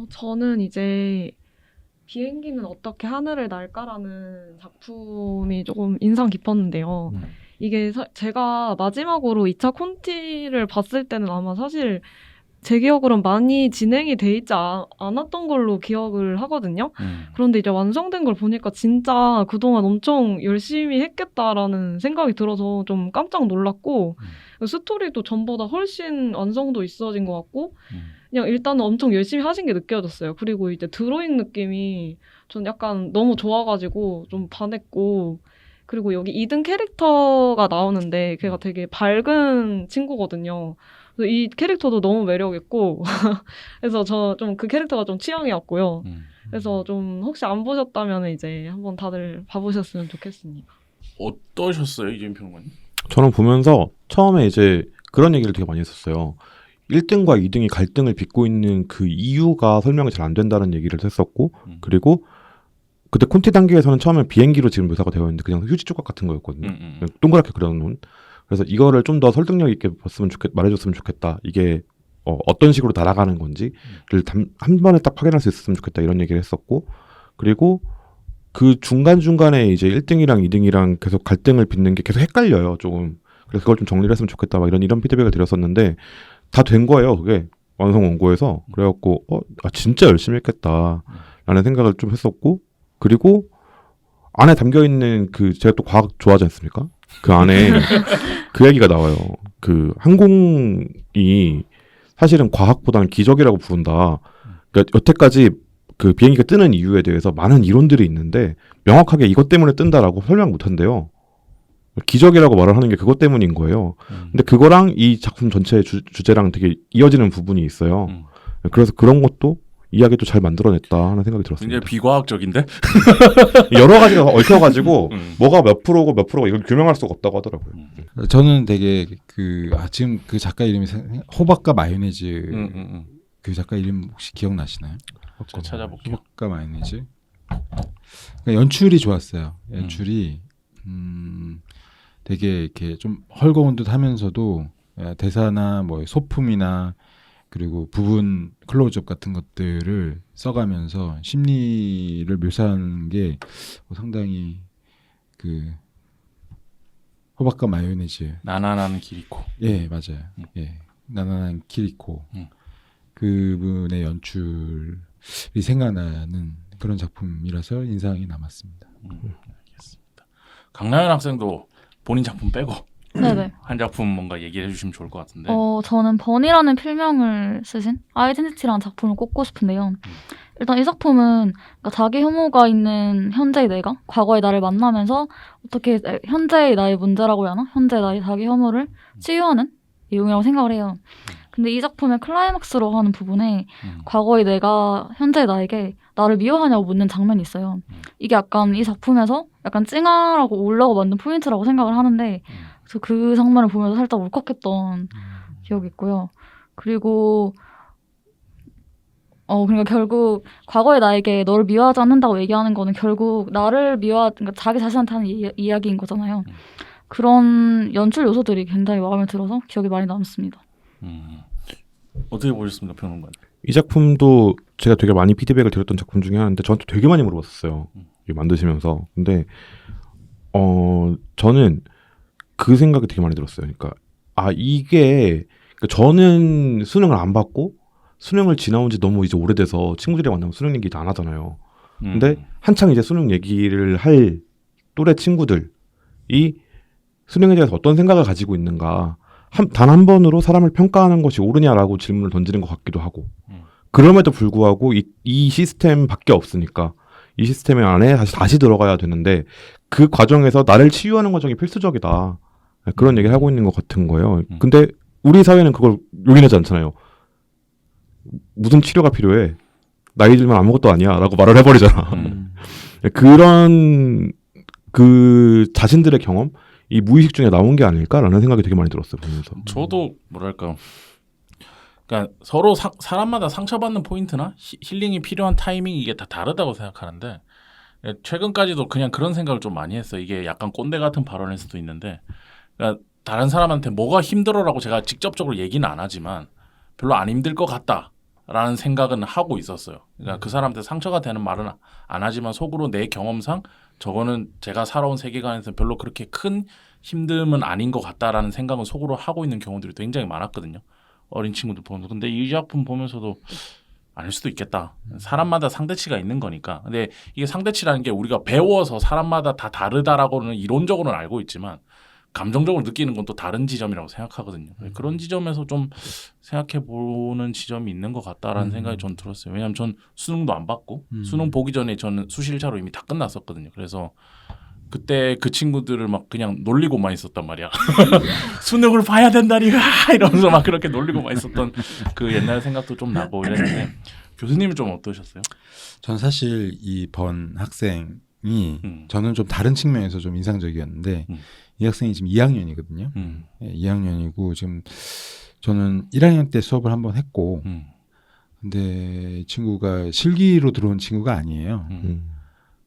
E: 저는 이제 비행기는 어떻게 하늘을 날까라는 작품이 조금 인상 깊었는데요. 이게 제가 마지막으로 2차 콘티를 봤을 때는 아마 사실 제 기억으로는 많이 진행이 돼 있지 않았던 걸로 기억을 하거든요. 그런데 이제 완성된 걸 보니까 진짜 그동안 엄청 열심히 했겠다라는 생각이 들어서 좀 깜짝 놀랐고 스토리도 전보다 훨씬 완성도 있어진 것 같고 그냥 일단은 엄청 열심히 하신 게 느껴졌어요. 그리고 이제 드로잉 느낌이 전 약간 너무 좋아가지고 좀 반했고 그리고 여기 2등 캐릭터가 나오는데 걔가 되게 밝은 친구거든요. 그래서 이 캐릭터도 너무 매력있고 그래서 저 좀 그 캐릭터가 좀 취향이었고요. 그래서 좀 혹시 안 보셨다면 이제 한번 다들 봐보셨으면 좋겠습니다.
A: 어떠셨어요, 이재민 평론가님?
B: 저는 보면서 처음에 이제 그런 얘기를 되게 많이 했었어요. 1등과 2등이 갈등을 빚고 있는 그 이유가 설명이 잘 안 된다는 얘기를 했었고 그리고 그때 콘티 단계에서는 처음에 비행기로 지금 묘사가 되어 있는데 그냥 휴지 조각 같은 거였거든요. 동그랗게 그려놓은. 그래서 이거를 좀 더 설득력 있게 말해줬으면 좋겠다. 이게 어떤 식으로 날아가는 건지를 한 번에 딱 확인할 수 있었으면 좋겠다. 이런 얘기를 했었고 그리고 그 중간중간에 이제 1등이랑 2등이랑 계속 갈등을 빚는 게 계속 헷갈려요. 조금. 그래서 그걸 좀 정리를 했으면 좋겠다. 막 이런 피드백을 드렸었는데 다 된 거예요. 그게 완성 원고에서. 그래갖고 진짜 열심히 했겠다. 라는 생각을 좀 했었고 그리고 안에 담겨있는 제가 또 과학 좋아하지 않습니까? 그 안에 그 얘기가 나와요. 그 항공이 사실은 과학보다는 기적이라고 부른다. 그러니까 여태까지 그 비행기가 뜨는 이유에 대해서 많은 이론들이 있는데 명확하게 이것 때문에 뜬다라고 설명 못 한대요. 기적이라고 말을 하는 게 그것 때문인 거예요. 근데 그거랑 이 작품 전체의 주제랑 되게 이어지는 부분이 있어요. 그래서 그런 것도 이야기도 잘 만들어냈다 하는 생각이 들었습니다.
A: 굉장히 비과학적인데?
B: 여러 가지가 얽혀가지고 뭐가 몇 프로고 몇 프로가 이걸 규명할 수가 없다고 하더라고요.
D: 저는 되게 지금 그 작가 이름이 호박과 마요네즈 그 작가 이름 혹시 기억나시나요?
A: 찾아볼게요.
D: 호박과 마요네즈. 그러니까 연출이 좋았어요. 연출이 되게 이렇게 좀 헐거운 듯 하면서도 대사나 뭐 소품이나 그리고 부분 클로즈업 같은 것들을 써가면서 심리를 묘사하는 게 상당히 그 호박과 마요네즈.
A: 나나나는 기리코.
D: 예, 맞아요. 예, 나나난 키리코. 그분의 연출이 생각나는 그런 작품이라서 인상이 남았습니다.
A: 알겠습니다. 강나연 학생도 본인 작품 빼고
C: 네네.
A: 한 작품 뭔가 얘기해 주시면 좋을 것 같은데.
C: 저는 번이라는 필명을 쓰신 아이덴티티라는 작품을 꼽고 싶은데요. 일단 이 작품은 그러니까 자기 혐오가 있는 현재의 내가 과거의 나를 만나면서 어떻게 현재의 나의 문제라고 해야 하나? 현재의 나의 자기 혐오를 치유하는 내용이라고 생각을 해요. 근데 이 작품의 클라이막스로 하는 부분에 과거의 내가 현재의 나에게 나를 미워하냐고 묻는 장면이 있어요. 이게 약간 이 작품에서 약간 찡하라고 올라고 만든 포인트라고 생각을 하는데 그래서 그 장면을 보면서 살짝 울컥했던 기억이 있고요. 그리고 그러니까 결국 과거의 나에게 너를 미워하지 않는다고 얘기하는 거는 결국 나를 그러니까 자기 자신한테 하는 이야기인 거잖아요. 그런 연출 요소들이 굉장히 마음에 들어서 기억이 많이 남습니다.
A: 어떻게 보셨습니까, 평론가님?
B: 이 작품도 제가 되게 많이 피드백을 드렸던 작품 중에 하나인데 저한테 되게 많이 물어봤었어요. 이거 만드시면서. 근데 저는 그 생각이 되게 많이 들었어요. 그러니까 이게 그러니까 저는 수능을 안 받고 수능을 지나온 지 너무 이제 오래돼서 친구들이랑 만나면 수능 얘기 안 하잖아요. 근데 한창 이제 수능 얘기를 할 또래 친구들이 수능에 대해서 어떤 생각을 가지고 있는가 단 한 번으로 사람을 평가하는 것이 옳으냐라고 질문을 던지는 것 같기도 하고 그럼에도 불구하고 이 시스템 밖에 없으니까 이 시스템 안에 다시 들어가야 되는데 그 과정에서 나를 치유하는 과정이 필수적이다. 그런 얘기를 하고 있는 것 같은 거예요. 근데 우리 사회는 그걸 용인하지 않잖아요. 무슨 치료가 필요해? 나이 들면 아무것도 아니야 라고 말을 해버리잖아. 그런 그 자신들의 경험 이 무의식 중에 나온 게 아닐까라는 생각이 되게 많이 들었어요. 보면서.
A: 저도 뭐랄까 그러니까 서로 사람마다 상처받는 포인트나 힐링이 필요한 타이밍이 이게 다 다르다고 생각하는데 최근까지도 그냥 그런 생각을 좀 많이 했어요. 이게 약간 꼰대 같은 발언일 수도 있는데 그러니까 다른 사람한테 뭐가 힘들어라고 제가 직접적으로 얘기는 안 하지만 별로 안 힘들 것 같다라는 생각은 하고 있었어요. 그러니까 그 사람한테 상처가 되는 말은 안 하지만 속으로 내 경험상 저거는 제가 살아온 세계관에서 별로 그렇게 큰 힘듦은 아닌 것 같다라는 생각은 속으로 하고 있는 경우들이 굉장히 많았거든요. 어린 친구들 보면서. 근데 이 작품 보면서도 아닐 수도 있겠다. 사람마다 상대치가 있는 거니까. 근데 이게 상대치라는 게 우리가 배워서 사람마다 다 다르다라고는 이론적으로는 알고 있지만 감정적으로 느끼는 건 또 다른 지점이라고 생각하거든요. 그런 지점에서 좀 생각해 보는 지점이 있는 것 같다라는 생각이 전 들었어요. 왜냐하면 전 수능도 안 받고 수능 보기 전에 저는 수시일차로 이미 다 끝났었거든요. 그래서 그때 그 친구들을 막 그냥 놀리고만 있었단 말이야. 수능을 봐야 된다니까 이러면서 막 그렇게 놀리고만 있었던 그 옛날 생각도 좀 나고 이랬는데 교수님은 좀 어떠셨어요?
D: 전 사실 이 번 학생이 저는 좀 다른 측면에서 좀 인상적이었는데 이 학생이 지금 2학년이거든요. 2학년이고 지금 저는 1학년 때 수업을 한번 했고 근데 이 친구가 실기로 들어온 친구가 아니에요.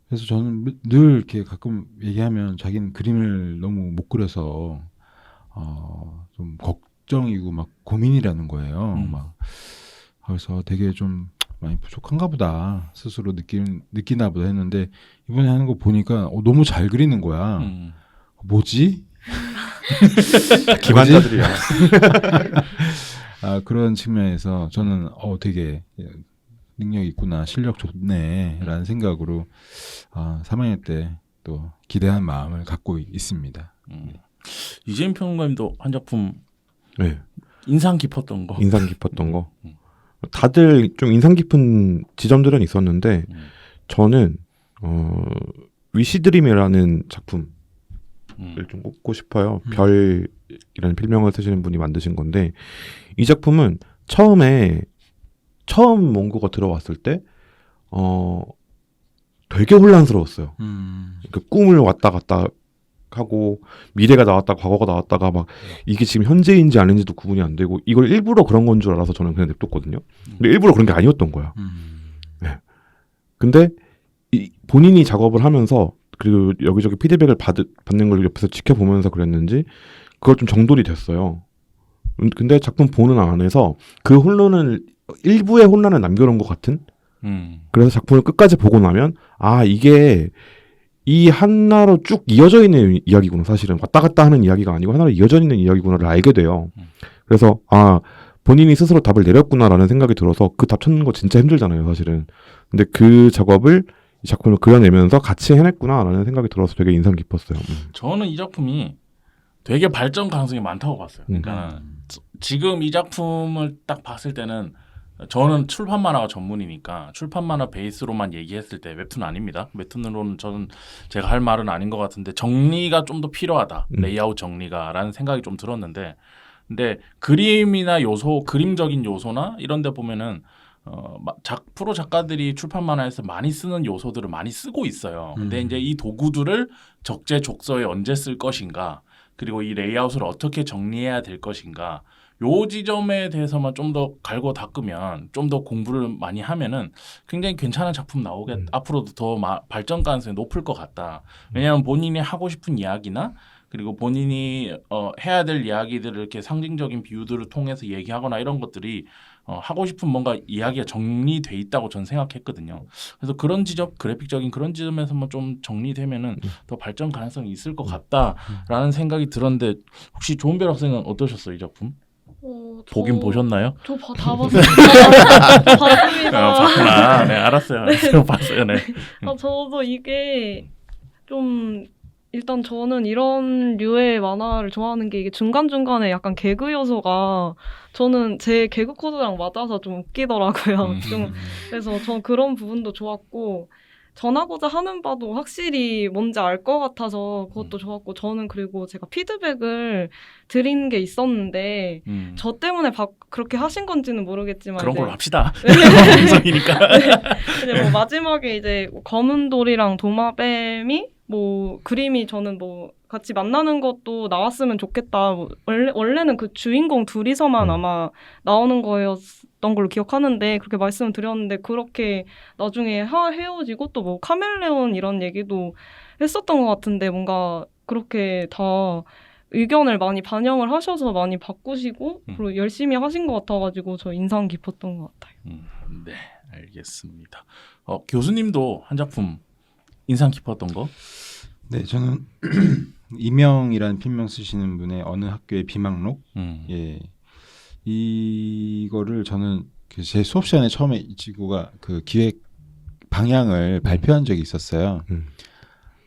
D: 그래서 저는 늘 이렇게 가끔 얘기하면 자기는 그림을 너무 못 그려서 좀 걱정이고 막 고민이라는 거예요. 막 그래서 되게 좀 많이 부족한가 보다 스스로 느끼나 보다 했는데 이번에 하는 거 보니까 너무 잘 그리는 거야. 뭐지?
B: 기반자들이야.
D: 그런 측면에서 저는 되게 능력 있구나, 실력 좋네라는 생각으로 3학년 때 또 기대한 마음을 갖고 있습니다.
A: 이재임 평론가님도 한 작품
B: 네.
A: 인상 깊었던 거.
B: 인상 깊었던 거. 다들 좀 인상 깊은 지점들은 있었는데 저는 위시드림이라는 작품을 좀 꼽고 싶어요. 별이라는 필명을 쓰시는 분이 만드신 건데 이 작품은 처음 원고가 들어왔을 때 되게 혼란스러웠어요. 그 꿈을 왔다 갔다 하고 미래가 나왔다 과거가 나왔다가 막 이게 지금 현재인지 아닌지도 구분이 안 되고 이걸 일부러 그런 건 줄 알아서 저는 그냥 냅뒀거든요. 근데 일부러 그런 게 아니었던 거야. 네. 근데 본인이 작업을 하면서 그리고 여기저기 피드백을 받는 걸 옆에서 지켜보면서 그랬는지 그걸 좀 정돌이 됐어요. 근데 작품 보는 안에서 그 혼란을 일부의 혼란을 남겨놓은 것 같은. 그래서 작품을 끝까지 보고 나면 아 이게 이 하나로 쭉 이어져 있는 이야기구나. 사실은 왔다 갔다 하는 이야기가 아니고 하나로 이어져 있는 이야기구나를 알게 돼요. 그래서 아 본인이 스스로 답을 내렸구나라는 생각이 들어서 그 답 찾는 거 진짜 힘들잖아요. 사실은. 근데 그 작업을 이 작품을 그려내면서 같이 해냈구나라는 생각이 들어서 되게 인상 깊었어요.
A: 저는 이 작품이 되게 발전 가능성이 많다고 봤어요. 그러니까 지금 이 작품을 딱 봤을 때는 저는 출판 만화가 전문이니까 출판 만화 베이스로만 얘기했을 때 웹툰 아닙니다. 웹툰으로는 저는 제가 할 말은 아닌 것 같은데 정리가 좀 더 필요하다. 레이아웃 정리가라는 생각이 좀 들었는데 근데 그림이나 요소, 그림적인 요소나 이런 데 보면은 프로 작가들이 출판 만화에서 많이 쓰는 요소들을 많이 쓰고 있어요. 근데 이제 이 도구들을 적재적소에 언제 쓸 것인가 그리고 이 레이아웃을 어떻게 정리해야 될 것인가 요 지점에 대해서만 좀 더 갈고 닦으면 좀 더 공부를 많이 하면은 굉장히 괜찮은 작품 앞으로도 더 발전 가능성이 높을 것 같다. 왜냐하면 본인이 하고 싶은 이야기나 그리고 본인이 해야 될 이야기들을 이렇게 상징적인 비유들을 통해서 얘기하거나 이런 것들이 하고 싶은 뭔가 이야기가 정리돼 있다고 저는 생각했거든요. 그래서 그런 지점, 그래픽적인 그런 지점에서만 좀 정리되면은 더 발전 가능성이 있을 것 같다라는 생각이 들었는데 혹시 조은별 학생은 어떠셨어요, 이 작품? 보긴 보셨나요?
C: 저 다 봤어요. 봤습니다.
A: 봤구나. 네, 알았어요. 봤어요. 네.
E: 저도 이게 좀 일단 저는 이런 류의 만화를 좋아하는 게 이게 중간중간에 약간 개그 요소가 저는 제 개그 코드랑 맞아서 좀 웃기더라고요. 좀 그래서 전 그런 부분도 좋았고 전하고자 하는 바도 확실히 뭔지 알 것 같아서 그것도 좋았고 저는 그리고 제가 피드백을 드린 게 있었는데 저 때문에 그렇게 하신 건지는 모르겠지만
A: 그런
E: 이제
A: 걸로 합시다. 방송이니까.
E: 네, 뭐 마지막에 이제 검은 돌이랑 도마뱀이 뭐 그림이 저는 뭐 같이 만나는 것도 나왔으면 좋겠다. 뭐 원래는 그 주인공 둘이서만 아마 나오는 거였던 걸로 기억하는데 그렇게 말씀을 드렸는데 그렇게 나중에 헤어지고 또 뭐 카멜레온 이런 얘기도 했었던 것 같은데 뭔가 그렇게 다 의견을 많이 반영을 하셔서 많이 바꾸시고 그리고 열심히 하신 것 같아가지고 저 인상 깊었던 것 같아요.
A: 네, 알겠습니다. 교수님도 한 작품 인상 깊었던 거?
D: 네, 저는 이명이라는 필명 쓰시는 분의 어느 학교의 비망록, 예, 이거를 저는 제 수업 시간에 처음에 이 친구가 그 기획 방향을 발표한 적이 있었어요.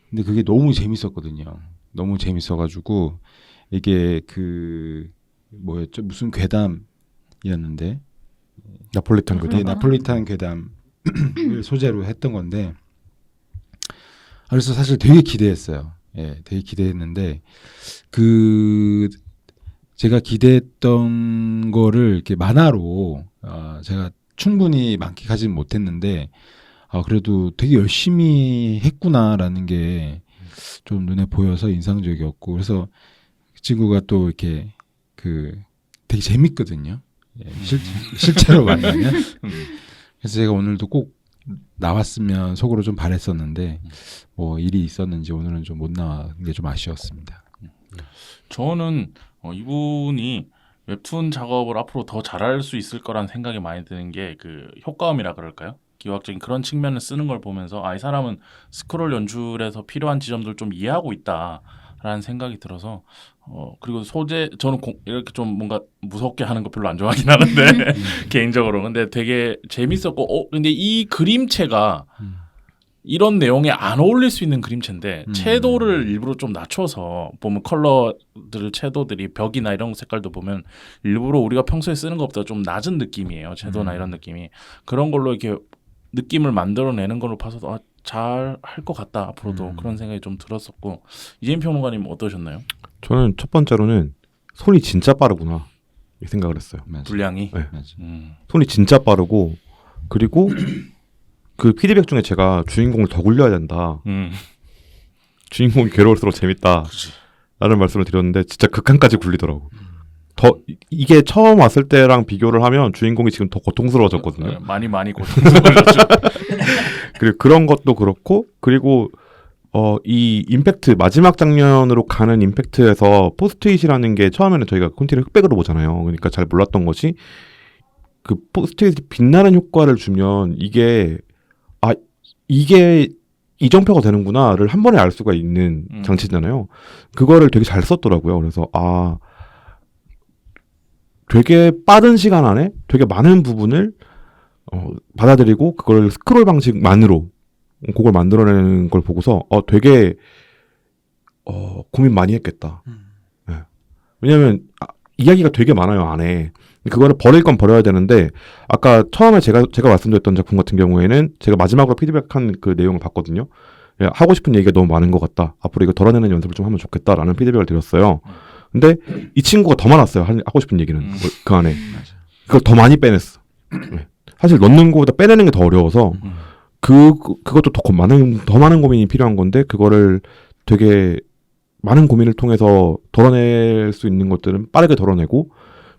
D: 근데 그게 너무 재밌었거든요. 너무 재밌어가지고 이게 그 뭐였죠? 무슨 괴담이었는데
B: 나폴리탄 괴담.
D: 네, 나폴리탄 괴담을 소재로 했던 건데. 그래서 사실 되게 기대했어요. 예, 되게 기대했는데 제가 기대했던 거를 이렇게 만화로 제가 충분히 만끽하지는 못했는데 그래도 되게 열심히 했구나라는 게 좀 눈에 보여서 인상적이었고 그래서 그 친구가 또 이렇게 되게 재밌거든요. 예, 실제로 만나면 그래서 제가 오늘도 꼭 나왔으면 속으로 좀 바랬었는데 뭐 일이 있었는지 오늘은 좀 못 나온 게 좀 아쉬웠습니다.
A: 저는 이분이 웹툰 작업을 앞으로 더 잘할 수 있을 거란 생각이 많이 드는 게 그 효과음이라 그럴까요? 기하학적인 그런 측면을 쓰는 걸 보면서 이 사람은 스크롤 연출에서 필요한 지점들을 좀 이해하고 있다라는 생각이 들어서 그리고 소재 저는 이렇게 좀 뭔가 무섭게 하는 거 별로 안 좋아하긴 하는데 개인적으로 근데 되게 재밌었고 근데 이 그림체가 이런 내용에 안 어울릴 수 있는 그림체인데 채도를 일부러 좀 낮춰서 보면 채도들이 벽이나 이런 색깔도 보면 일부러 우리가 평소에 쓰는 것보다 좀 낮은 느낌이에요. 채도나 이런 느낌이 그런 걸로 이렇게 느낌을 만들어내는 걸로 봐서 잘 할 것 같다 앞으로도 그런 생각이 좀 들었었고 이재민 평론가님 어떠셨나요?
B: 저는 첫 번째로는 손이 진짜 빠르구나 이 생각을 했어요.
D: 맞아.
A: 분량이
B: 네.
A: 손이
B: 진짜 빠르고 그리고 그 피드백 중에 제가 주인공을 더 굴려야 된다. 주인공이 괴로울수록 재밌다.
A: 그치.
B: 라는 말씀을 드렸는데 진짜 극한까지 굴리더라고. 이게 처음 왔을 때랑 비교를 하면 주인공이 지금 더 고통스러워졌거든요.
A: 많이 고통스러워졌죠.
B: 그리고 그런 것도 그렇고 그리고 이 임팩트 마지막 장면으로 가는 임팩트에서 포스트잇이라는 게 처음에는 저희가 콘티를 흑백으로 보잖아요. 그러니까 잘 몰랐던 것이 그 포스트잇이 빛나는 효과를 주면 이게 이정표가 되는구나를 한 번에 알 수가 있는 장치잖아요. 그거를 되게 잘 썼더라고요. 그래서 되게 빠른 시간 안에 되게 많은 부분을 받아들이고 그걸 스크롤 방식만으로 그걸 만들어내는 걸 보고서 되게 고민 많이 했겠다. 네. 왜냐하면 이야기가 되게 많아요 안에. 그거를 버릴 건 버려야 되는데 아까 처음에 제가 말씀드렸던 작품 같은 경우에는 제가 마지막으로 피드백한 그 내용을 봤거든요. 하고 싶은 얘기가 너무 많은 것 같다. 앞으로 이거 덜어내는 연습을 좀 하면 좋겠다라는 피드백을 드렸어요. 근데 이 친구가 더 많았어요. 하고 싶은 얘기는 그 안에. 그걸 더 많이 빼냈어. 네. 사실 넣는 것보다 빼내는 게 더 어려워서 그것도 더 많은 고민이 필요한 건데 그거를 되게 많은 고민을 통해서 덜어낼 수 있는 것들은 빠르게 덜어내고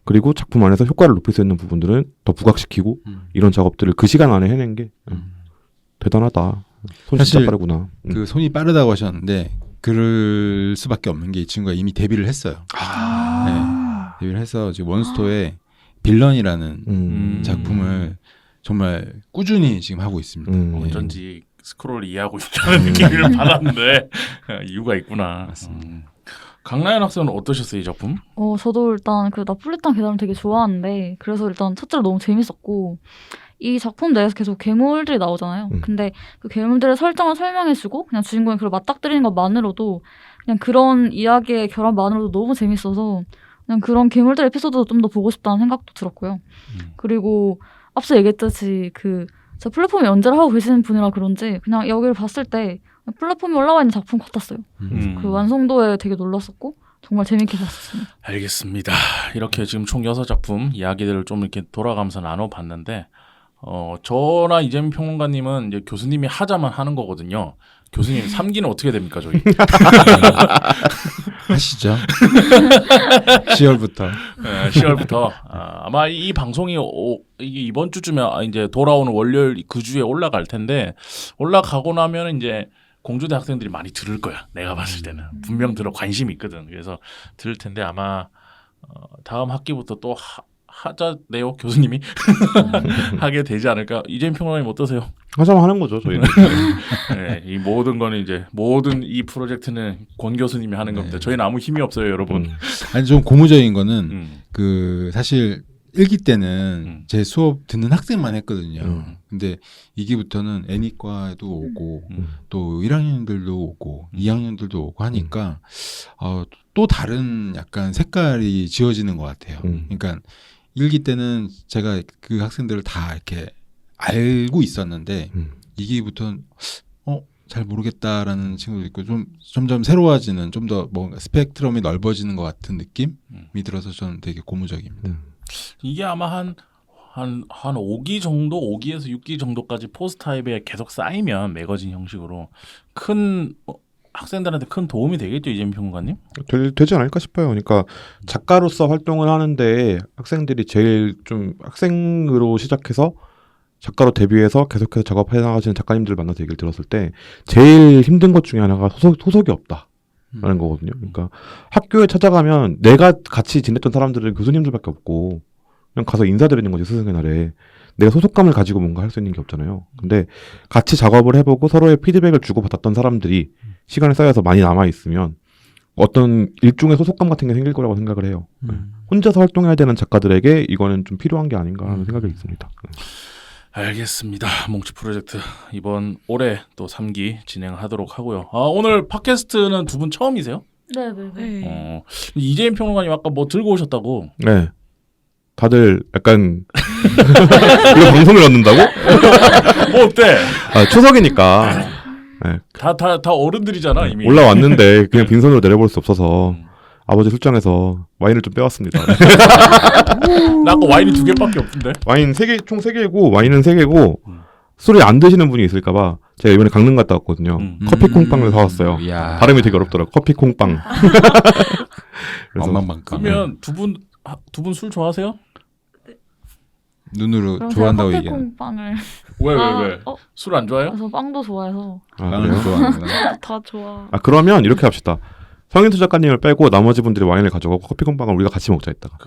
B: 그리고 작품 안에서 효과를 높일 수 있는 부분들은 더 부각시키고 이런 작업들을 그 시간 안에 해낸 게 대단하다. 손 진짜
D: 사실
B: 빠르구나.
D: 그 손이 빠르다고 하셨는데 그럴 수밖에 없는 게 이 친구가 이미 데뷔를 했어요. 네, 데뷔를 해서 지금 원스토의 빌런이라는 작품을 정말 꾸준히 지금 하고 있습니다. 네.
A: 어쩐지 스크롤을 이해하고 있다는 느낌을 받았는데 이유가 있구나. 강나연 학생은 어떠셨어요 이 작품?
C: 저도 일단 그 나폴리탄 계단을 되게 좋아하는데 그래서 일단 첫째로 너무 재밌었고 이 작품 내에서 계속 괴물들이 나오잖아요. 근데 그 괴물들의 설정을 설명해주고 그냥 주인공이 그걸 맞닥뜨리는 것만으로도 그냥 그런 이야기의 결합만으로도 너무 재밌어서 그냥 그런 괴물들 에피소드도 좀 더 보고 싶다는 생각도 들었고요. 그리고 앞서 얘기했듯이 저 플랫폼에 연재를 하고 계시는 분이라 그런지 그냥 여기를 봤을 때 플랫폼에 올라와 있는 작품 같았어요. 그 완성도에 되게 놀랐었고 정말 재밌게 봤었습니다.
A: 알겠습니다. 이렇게 지금 총 6작품 이야기들을 좀 이렇게 돌아가면서 나눠봤는데 저나 이재민 평론가님은 이제 교수님이 하자만 하는 거거든요. 교수님 3기는 어떻게 됩니까 저희?
D: 하시죠. 10월부터.
A: 네, 10월부터 아마 이 방송이 이게 이번 주쯤에 이제 돌아오는 월요일 그 주에 올라갈 텐데 올라가고 나면 이제 공주대 학생들이 많이 들을 거야. 내가 봤을 때는 분명 들어 관심이 있거든. 그래서 들을 텐데 아마 다음 학기부터 또 하자네요 교수님이 하게 되지 않을까. 이재민 평론가님 어떠세요?
B: 하자만 하는 거죠 저희는.
A: 네, 이 모든 거는 이제 모든 이 프로젝트는 권 교수님이 하는 겁니다. 저희는 아무 힘이 없어요, 여러분.
D: 아니 좀 고무적인 거는 그 사실 1기 때는 제 수업 듣는 학생만 했거든요. 근데 2기부터는 애니과에도 오고 또 1학년들도 오고 2학년들도 오고 하니까 또 다른 약간 색깔이 지어지는 것 같아요. 그러니까 1기 때는 제가 그 학생들을 다 이렇게 알고 있었는데 2기부터는 잘 모르겠다라는 친구도 있고 좀 점점 새로워지는 좀 더 뭔가 스펙트럼이 넓어지는 것 같은 느낌이 들어서 저는 되게 고무적입니다.
A: 이게 아마 한 5기 정도, 5기에서 6기 정도까지 포스트 타입에 계속 쌓이면 매거진 형식으로 큰 학생들한테 큰 도움이 되겠죠, 이재민 평론가님?
B: 되지 않을까 싶어요. 그러니까 작가로서 활동을 하는데 학생들이 제일 좀 학생으로 시작해서 작가로 데뷔해서 계속해서 작업해 나가시는 작가님들을 만나서 얘기를 들었을 때 제일 힘든 것 중에 하나가 소속이 없다라는 거거든요. 그러니까 학교에 찾아가면 내가 같이 지냈던 사람들은 교수님들밖에 없고 그냥 가서 인사드리는 거지 스승의 날에. 내가 소속감을 가지고 뭔가 할 수 있는 게 없잖아요. 근데 같이 작업을 해보고 서로의 피드백을 주고받았던 사람들이 시간이 쌓여서 많이 남아있으면 어떤 일종의 소속감 같은 게 생길 거라고 생각을 해요. 혼자서 활동해야 되는 작가들에게 이거는 좀 필요한 게 아닌가 하는 생각이 있습니다.
A: 알겠습니다. 몽치 프로젝트 이번 올해 또 3기 진행하도록 하고요. 오늘 팟캐스트는 두 분 처음이세요?
C: 네네네.
A: 이재민 평론가님 아까 뭐 들고 오셨다고?
B: 네. 다들 약간 이거 방송을 얻는다고?
A: 뭐 어때?
B: 추석이니까 네.
A: 다 어른들이잖아 이미.
B: 올라왔는데 그냥 빈손으로 내려볼 수 없어서 아버지 출장에서 와인을 좀 빼왔습니다.
A: 나 아까 와인이 2개밖에 없던데.
B: 와인 3개, 총 3개고 와인은 3개고 술을 안 드시는 분이 있을까봐 제가 이번에 강릉 갔다 왔거든요. 커피 콩빵을 사왔어요.
D: 이야.
B: 발음이 되게 어렵더라고. 커피 콩빵.
D: 엉망방망.
A: 그러면 두 분 술 좋아하세요?
D: 눈으로
C: 그럼
D: 좋아한다고
C: 제가
D: 얘기하는.
C: 커피콩빵을
A: 왜?
E: 어,
A: 술 안 좋아해요?
C: 그래서 빵도 좋아해서
D: 빵을
B: 그래요?
D: 좋아하는구나.
E: 다 좋아.
B: 아 그러면 이렇게 합시다. 성인수 작가님을 빼고 나머지 분들이 와인을 가져가고 커피콩빵을 우리가 같이 먹자 이따가.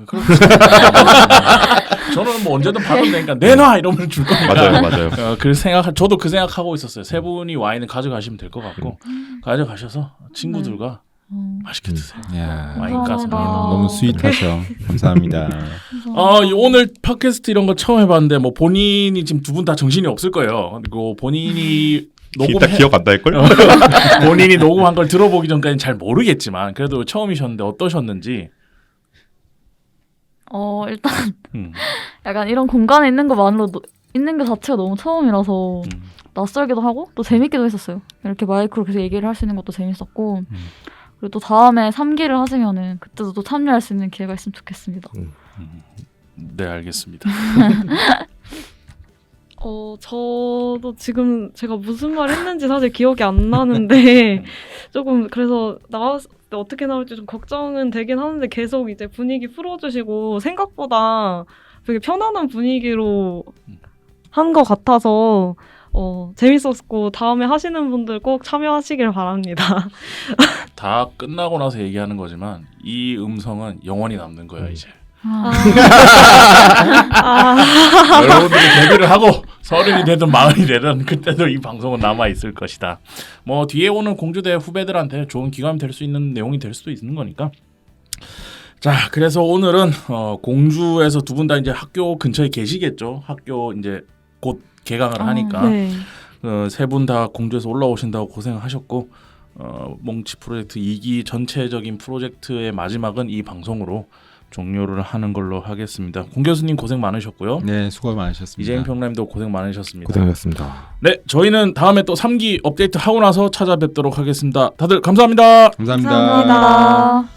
A: 저는 뭐 언제든 받으면 되니까 내놔 이러면 줄 거니까.
B: 맞아요.
A: 저도 그 생각하고 있었어요. 세 분이 와인을 가져가시면 될 것 같고 가져가셔서 친구들과 맛있게 드세요.
D: 야,
A: 와인 까서.
C: 감사합니다.
D: 너무 스윗하셔. 감사합니다.
A: 오늘 팟캐스트 이런 거 처음 해봤는데 뭐 본인이 지금 두 분 다 정신이 없을 거예요. 그리고 본인이
B: 이따 기억 안 날 걸?
A: 본인이 녹음한 걸 들어보기 전까지는 잘 모르겠지만 그래도 처음이셨는데 어떠셨는지.
C: 일단
A: 음.
C: 약간 이런 공간에 있는 것만으로도 있는 것 자체가 너무 처음이라서 낯설기도 하고 또 재밌기도 했었어요. 이렇게 마이크로 계속 얘기를 할 수 있는 것도 재밌었고 그리고 또 다음에 3기를 하시면은 그때도 또 참여할 수 있는 기회가 있으면 좋겠습니다.
A: 네, 알겠습니다.
E: 저도 지금 제가 무슨 말 했는지 사실 기억이 안 나는데 조금 그래서 나왔을 때 어떻게 나올지 좀 걱정은 되긴 하는데 계속 이제 분위기 풀어주시고 생각보다 되게 편안한 분위기로 한 것 같아서 재밌었고 다음에 하시는 분들 꼭 참여하시길 바랍니다.
A: 다 끝나고 나서 얘기하는 거지만 이 음성은 영원히 남는 거야 이제. 여러분들이 데뷔를 하고 30이 되든 40이 되든 그때도 이 방송은 남아 있을 것이다. 뭐 뒤에 오는 공주대 후배들한테 좋은 기감이 될 수 있는 내용이 될 수도 있는 거니까. 자, 그래서 오늘은 공주에서 두 분 다 이제 학교 근처에 계시겠죠. 학교 이제 곧 개강을 하니까
E: 네.
A: 세 분 다 공주에서 올라오신다고 고생하셨고 몽치 프로젝트 2기 전체적인 프로젝트의 마지막은 이 방송으로 종료를 하는 걸로 하겠습니다. 공 교수님 고생 많으셨고요.
D: 네, 수고 많으셨습니다.
A: 이재영 평론님도 고생 많으셨습니다.
B: 고생하셨습니다.
A: 네, 저희는 다음에 또 3기 업데이트 하고 나서 찾아뵙도록 하겠습니다. 다들 감사합니다.
D: 감사합니다.
C: 감사합니다.